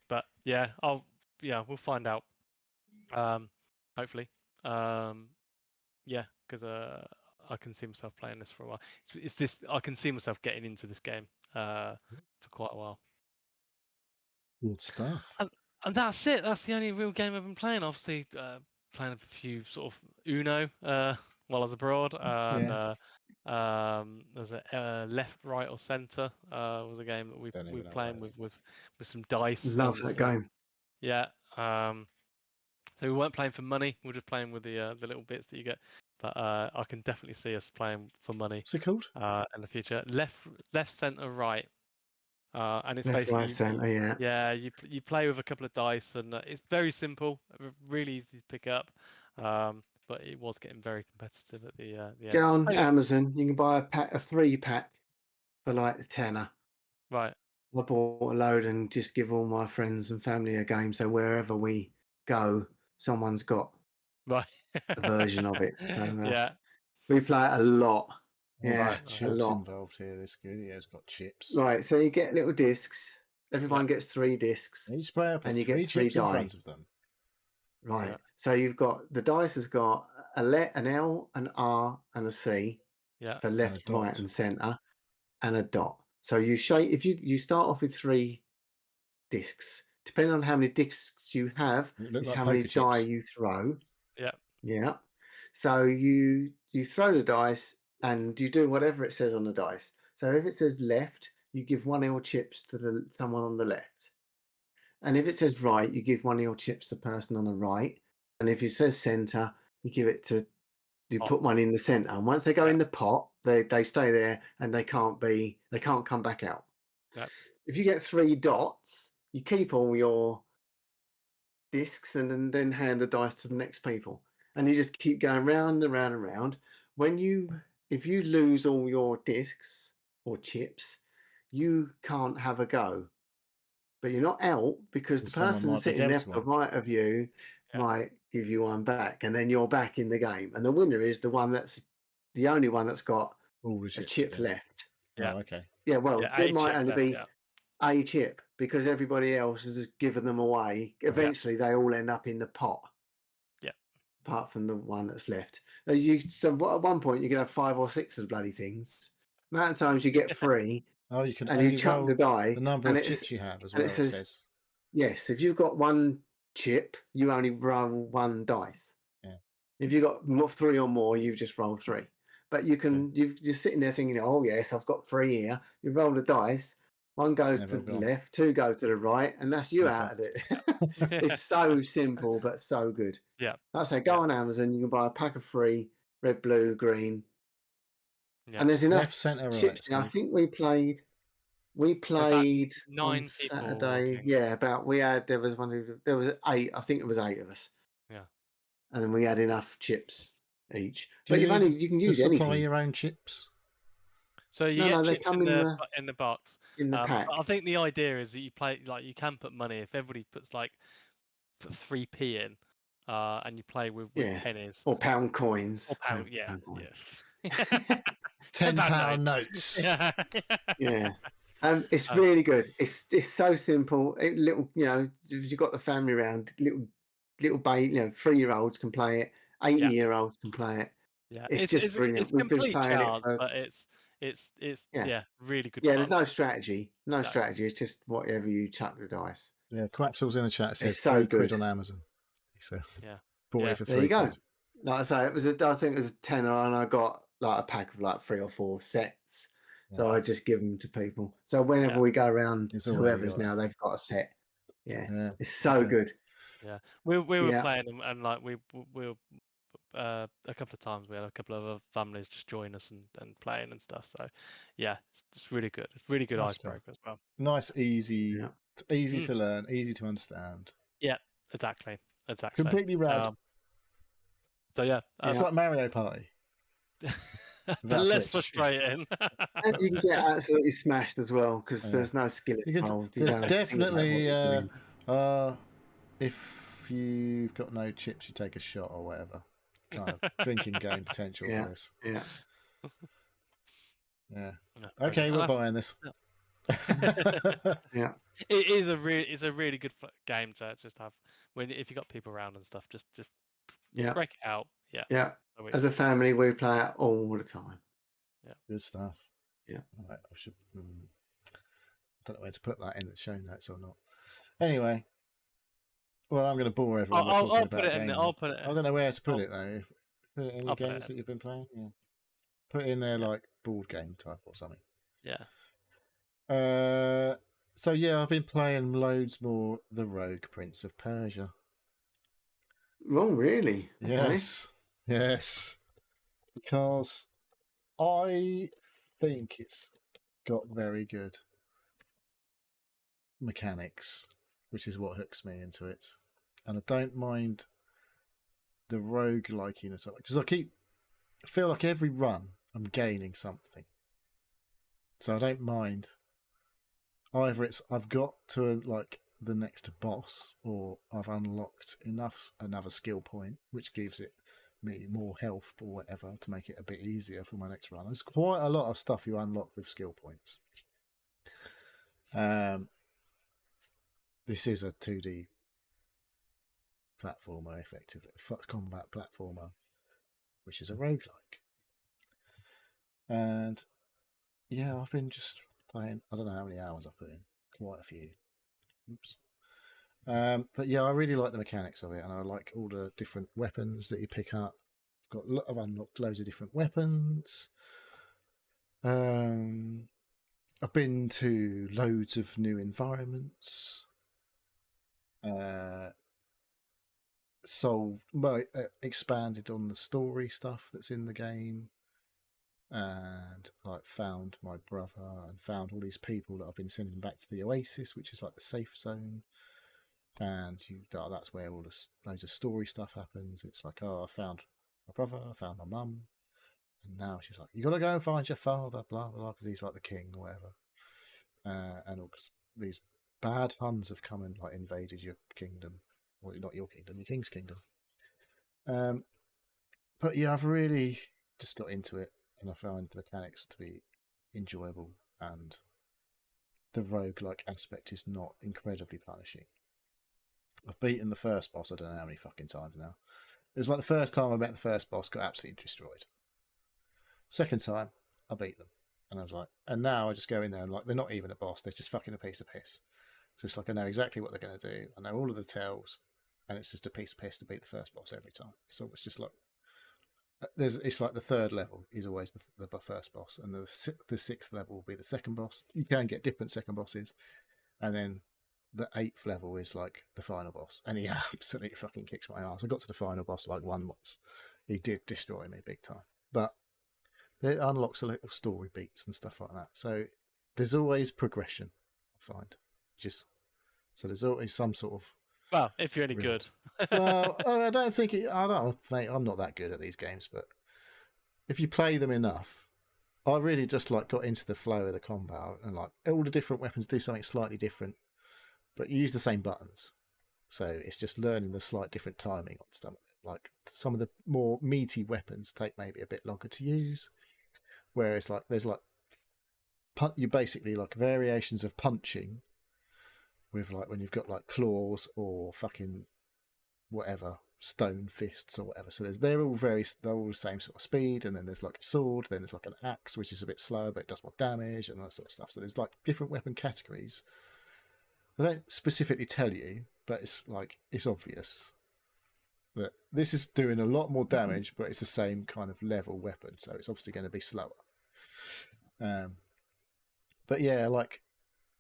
But yeah, we'll find out. Hopefully. Yeah, because I can see myself playing this for a while. It's this I can see myself getting into this game for quite a while. Good stuff. And that's it. That's the only real game I've been playing. Obviously, playing a few sort of Uno while I was abroad, and there's a left, right, or centre was a game that we Don't were even know playing what with some dice Love and that some game. yeah. So we weren't playing for money. We were just playing with the little bits that you get. But I can definitely see us playing for money What's it called? in the future. Left, centre, right. And it's Left, right, basically centre, yeah. yeah, you play with a couple of dice, and it's very simple, really easy to pick up. But it was getting very competitive at the Get end. on Oh, yeah. Amazon. You can buy a 3-pack for like a tenner. Right. I bought a load and just give all my friends and family a game. So wherever we go, someone's got Right. a version of it. So Yeah. we play it a lot. There's Yeah, Right. a chips lot. involved here. This good. Yeah, it's got chips. Right. So you get little discs. Everyone Yeah. gets 3 discs, Each player and puts you 3 get 3 chips in die. front of them. Right. Yeah. So you've got the dice has got an L, an R, and a C Yeah. for left, right, dot. and centre, and a dot. So you shape if you start off with 3 discs. Depending on how many discs you have, It looked is like how many poker die chips. you throw. Yeah. Yeah. So you throw the dice and you do whatever it says on the dice. So if it says left, you give 1 L chips to someone on the left. And if it says right, you give 1 L chips to the person on the right. And if it says centre, you give it to you Pot. put one in the centre. And once they go Yeah. in the pot, they stay there and they can't come back out. Yeah. If you get 3 dots, you keep all your discs and then hand the dice to the next people. And you just keep going round and round and round. If you lose all your discs or chips, you can't have a go. But you're not out because the Someone person might be sitting dealt left or one. right of you might give you one back, and then you're back in the game. And the winner is the one that's the only one that's got All the a chips, chip yeah. left. Yeah. Oh, okay. Yeah, well, Yeah, there a might chip only left, be yeah. a chip because everybody else has just given them away. Eventually, they all end up in the pot. Yeah. Apart from the one that's left. So at one point, you can have 5 or 6 of the bloody things. Amount of times you get 3, Oh, you can and only you chuck roll the die, the number and of chips you have as and well, it it says, says. yes, if you've got 1 chip, you only roll 1 dice. Yeah. If you've got 3 or more, you just roll 3. But you can, you're sitting there thinking, oh yes, I've got 3 here. You roll the dice, 1 goes Never to the gone. left, 2 go to the right, and that's you In out of it. Yeah. It's so simple, but so good. Yeah. Like I say, go on Amazon, you can buy a pack of 3, red, blue, green. Yeah. And there's enough Left, centre, chips. right. I think we played About on 9 people, I Saturday. think. Yeah, there was 8. I think it was 8 of us. Yeah. And then we had enough chips each. Do But you you can to use supply anything your own chips? So you No, get no, they chips come in the box. in the pack. I think the idea is that you play like you can put money if everybody puts like 3p in, and you play with Yeah. pennies Or pound coins. or pound. Yeah. Pound coins. Yes. £10 notes. Yeah. Yeah. It's really good. It's so simple. Little, you've got the family around. Little baby, 3-year-olds can play it. 80-year-olds can play it. Yeah. It's just brilliant. It's We've been complete playing it chance, for. but it's really good. Yeah, fun. there's no strategy. No No. strategy. It's just whatever you chuck the dice. Yeah, Quaxel's in the chat. Says It's so £3 good. on Amazon. He said, Yeah. bought it for There you go. £3. Like I say, I think it was a tenner, and I got like a pack of like 3 or 4 sets. So I just give them to people. So whenever we go around, It's already whoever's got it. now, they've got a set. Yeah. It's so good. Yeah, we were Yeah. playing them, and like we were a couple of times we had a couple of other families just join us and playing and stuff. So yeah, it's really good. It's really good That's cool. icebreaker as well. Nice, easy, Yeah. easy to learn, easy to understand. Yeah, exactly. Completely rad. So yeah, It's like Mario Party. but less Switch. frustrating. And you can get absolutely smashed as well because there's no skill involved. There's definitely if you've got no chips, you take a shot or whatever. Kind of drinking game potential for this. Yeah. Yeah. Okay, we're buying this. Yeah. It is a really good game to just have if you got people around and stuff. Just break it out. Yeah. Yeah. As a family, we play it all the time. Yeah. Good stuff. Yeah. All right, I should. I don't know where to put that in the show notes or not. Anyway, well, I'm going to bore everyone. I'll put it in there. I'll put it. I don't know where to put it though. Put it in the games that you've been playing. Yeah. Put it in there like board game type or something. Yeah. So yeah, I've been playing loads more the Rogue Prince of Persia. Oh, really? Yes. Yes. Because I think it's got very good mechanics, which is what hooks me into it. And I don't mind the rogue-likiness of it. Because I feel like every run I'm gaining something. So I don't mind. Either I've got to like the next boss, or I've unlocked another skill point, which gives me more health or whatever to make it a bit easier for my next run. There's quite a lot of stuff you unlock with skill points. This is a 2D platformer, effectively, combat platformer, which is a roguelike. And yeah, I've been just playing. I don't know how many hours I've put in. Quite a few. Oops. But yeah, I really like the mechanics of it, and I like all the different weapons that you pick up. I've unlocked loads of different weapons. I've been to loads of new environments. Expanded on the story stuff that's in the game, and like found my brother and found all these people that I've been sending back to the Oasis, which is like the safe zone. And that's where all loads of story stuff happens. It's like, oh, I found my brother, I found my mum, and now she's like, you got to go and find your father, blah blah blah, because he's like the king or whatever. And all these bad Huns have come and like invaded your kingdom Well, not your kingdom, your king's kingdom. But yeah, I've really just got into it, and I found the mechanics to be enjoyable, and the roguelike aspect is not incredibly punishing. I've beaten the first boss, I don't know how many fucking times now. It was like the first time I met the first boss, got absolutely destroyed. Second time, I beat them. And I was like, and now I just go in there and like, they're not even a boss, they're just fucking a piece of piss. So it's like, I know exactly what they're going to do. I know all of the tells, and it's just a piece of piss to beat the first boss every time. It's always just like, it's like the third level is always the first boss, and the sixth level will be the second boss. You can get different second bosses, and then the 8th level is like the final boss, and he absolutely fucking kicks my ass. I got to the final boss like once. He did destroy me big time, but it unlocks a little story beats and stuff like that. So there's always progression, I find. So there's always some sort of. Well, if you're any good. Well, I don't think I don't, mate. I'm not that good at these games, but if you play them enough, I really just like got into the flow of the combat, and like all the different weapons do something slightly different, but you use the same buttons. So it's just learning the slight different timing on stuff. Like some of the more meaty weapons take maybe a bit longer to use, whereas like there's like you basically like variations of punching with like when you've got like claws or fucking whatever stone fists or whatever. So they're all the same sort of speed, and then there's like a sword, then there's like an axe which is a bit slower but it does more damage and all that sort of stuff. So there's like different weapon categories. They don't specifically tell you, but it's like it's obvious that this is doing a lot more damage, but it's the same kind of level weapon, so it's obviously going to be slower. But yeah, like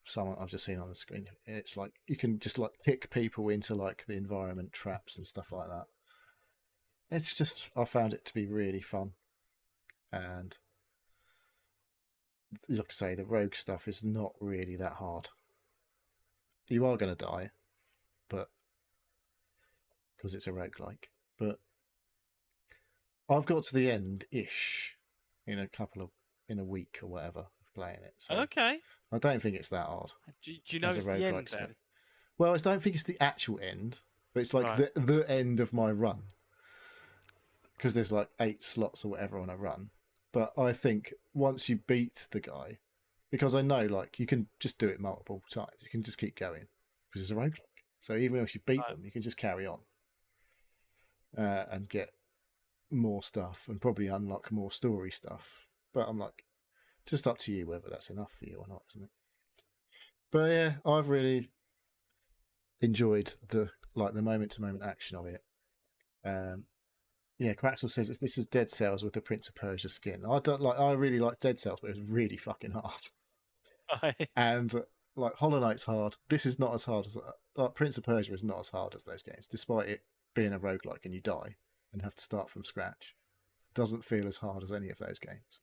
someone I've just seen on the screen, it's like you can just like kick people into like the environment traps and stuff like that. It's just, I found it to be really fun, and like I say, the rogue stuff is not really that hard. You are going to die, but because it's a roguelike. But I've got to the end ish in a week or whatever of playing it. So Okay. I don't think it's that hard. Do you know as a it's the end roguelike then? Well, I don't think it's the actual end, but it's like Right. the end of my run. Because there's like 8 slots or whatever on a run. But I think once you beat the guy, because I know like you can just do it multiple times, you can just keep going because it's a roguelike. So even if you beat them, you can just carry on and get more stuff and probably unlock more story stuff. But I'm like, just up to you whether that's enough for you or not, isn't it? But yeah, I've really enjoyed the moment to moment action of it. Yeah, Craxel says this is Dead Cells with the Prince of Persia skin. I really like Dead Cells, but it was really fucking hard. Right. And like Hollow Knight's hard. This is not as hard as Prince of Persia is not as hard as those games, despite it being a roguelike and you die and have to start from scratch. It doesn't feel as hard as any of those games.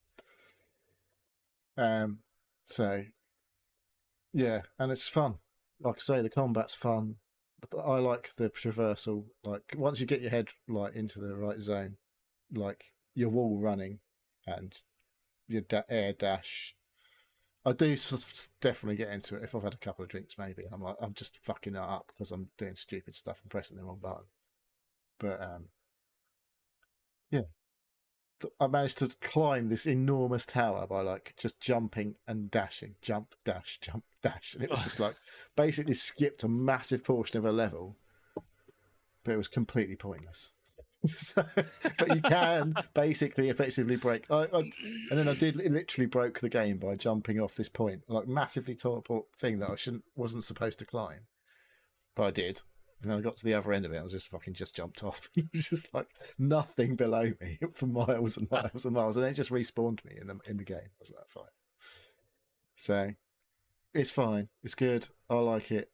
So yeah, and it's fun. Like I say, the combat's fun. I like the traversal. Like once you get your head like into the right zone, like your wall running and your air dash. I do definitely get into it if I've had a couple of drinks, maybe. I'm like, I'm just fucking it up because I'm doing stupid stuff and pressing the wrong button. But yeah, I managed to climb this enormous tower by like just jumping and dashing, jump, dash, and it was just like basically skipped a massive portion of a level, but it was completely pointless. So, but you can basically effectively break. And then I did literally broke the game by jumping off this point, like massively top thing that I wasn't supposed to climb, but I did. And then I got to the other end of it. I was just jumped off. It was just like nothing below me for miles and miles and miles, and then it just respawned me in the game. I was like, fine. So it's fine. It's good. I like it.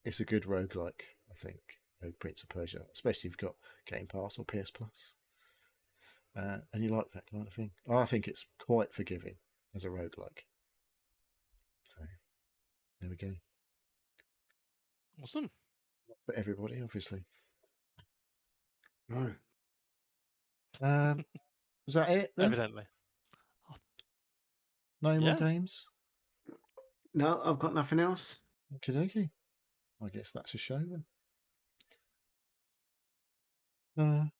It's a good roguelike, I think. Rogue Prince of Persia, especially if you've got Game Pass or PS Plus, and you like that kind of thing. I think it's quite forgiving as a roguelike. So there we go. Awesome. Not for everybody, obviously. No. Was that it then? Evidently. No more games? No, I've got nothing else. Okay. I guess that's a show then. Would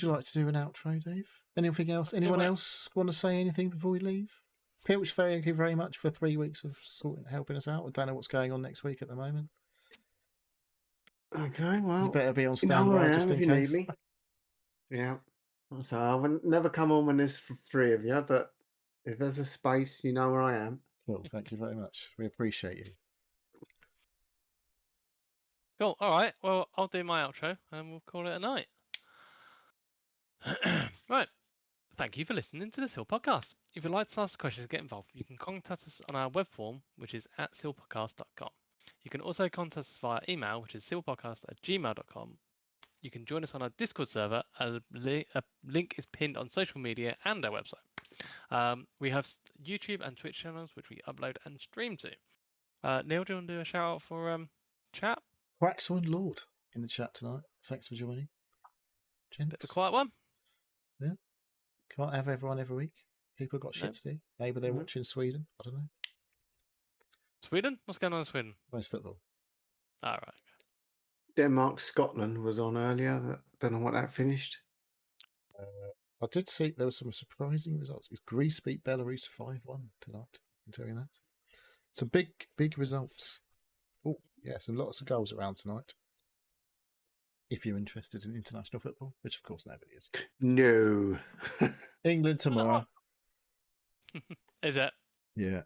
you like to do an outro, Dave? Anything else? Let's do Anyone it. else want to say anything before we leave? Pilch, thank you very much for 3 weeks of helping us out. I don't know what's going on next week at the moment. Okay, well, You better be on you know where standby I just am in if you case. need me. Yeah. So I would never come on when there's 3 of you, but if there's a space, you know where I am. Cool. Thank you very much. We appreciate you. Cool. All right. Well, I'll do my outro and we'll call it a night. Right. Thank you for listening to the Seal Podcast. If you'd like to ask questions or get involved, you can contact us on our web form, which is at sealpodcast.com. You can also contact us via email, which is sealpodcast@gmail.com. You can join us on our Discord server. A link is pinned on social media and our website. We have YouTube and Twitch channels, which we upload and stream to. Neil, do you want to do a shout out for chat? Quaxo and Lord in the chat tonight. Thanks for joining. Bit of a Gents. quiet one. Yeah. Can't have everyone every week. People have got shit No. to do. Maybe they're watching Sweden. I don't know. Sweden? What's going on in Sweden? Where's football? All right. Denmark, Scotland was on earlier. But don't know what that finished. I did see there were some surprising results. Greece beat Belarus 5-1 tonight. I'm telling you that. Some big results. Oh, yeah, some lots of goals around tonight. If you're interested in international football, which of course nobody is. No. England tomorrow. Is it? Yeah.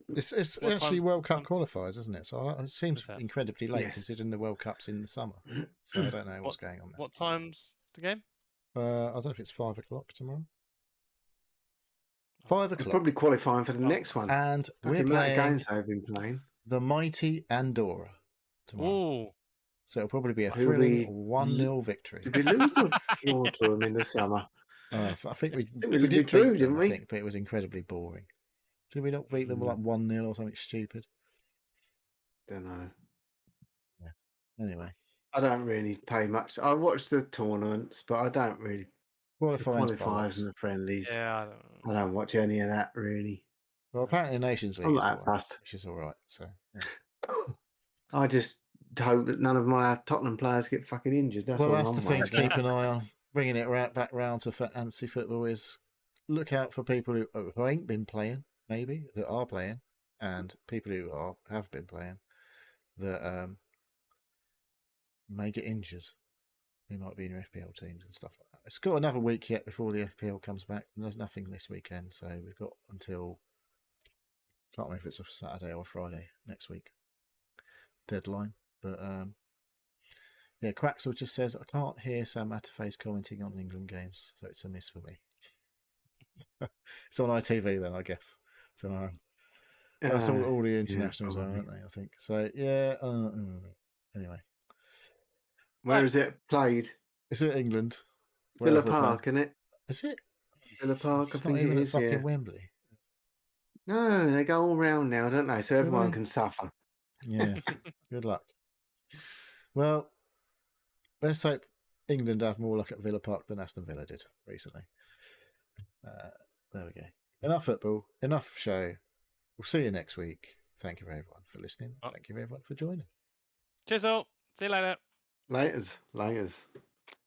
It's What actually time- World Cup qualifiers, isn't it? So it seems Is that? incredibly late Yes. considering the World Cup's in the summer. So I don't know what's going on there. What time's the game? I don't know if it's 5 o'clock tomorrow. 5 They're o'clock. probably qualifying for the next one. And we're Fucking amount of playing games they've been playing. the mighty Andorra tomorrow. Oh, So it'll probably be a Who we- thrilling 1-0 victory. Did we lose or draw to them in the summer? I think we we did beat drew, them, didn't I we? think, but it was incredibly boring. Did we not beat them like 1-0 or something stupid? Don't know. Anyway. I don't really pay much. I watch the tournaments, but I don't really. The qualifiers and the friendlies. yeah. I don't watch any of that really. Well, apparently Nations League I'm is not the that one, fussed. which is all right. So yeah. I just hope that none of my Tottenham players get fucking injured. That's well, all that's I'm the thing worried to keep about. an eye on. Bringing it back round to fancy football is look out for people who ain't been playing, maybe that are playing, and people who have been playing that may get injured. Who might be in your FPL teams and stuff like that. It's got another week yet before the FPL comes back. And there's nothing this weekend, so we've got until can't remember if it's a Saturday or a Friday next week deadline. But yeah, Quaxel just says I can't hear Sam Matterface commenting on England games, so it's a miss for me. It's on ITV then, I guess. Tomorrow. That's all the internationals are, aren't they? I think so. Yeah. Anyway, Where is it played? it's at England. Villa wherever we're Park, playing. isn't it? Is it? Villa Park, I It's think not it even at is. fucking Yeah. Wembley. No, they go all round now, don't they? So everyone they? can suffer. Yeah. Good luck. Well, let's hope England have more luck at Villa Park than Aston Villa did recently. There we go. Enough football. Enough show. We'll see you next week. Thank you everyone for listening. Thank you everyone for joining. Cheers all. See you later. Laters.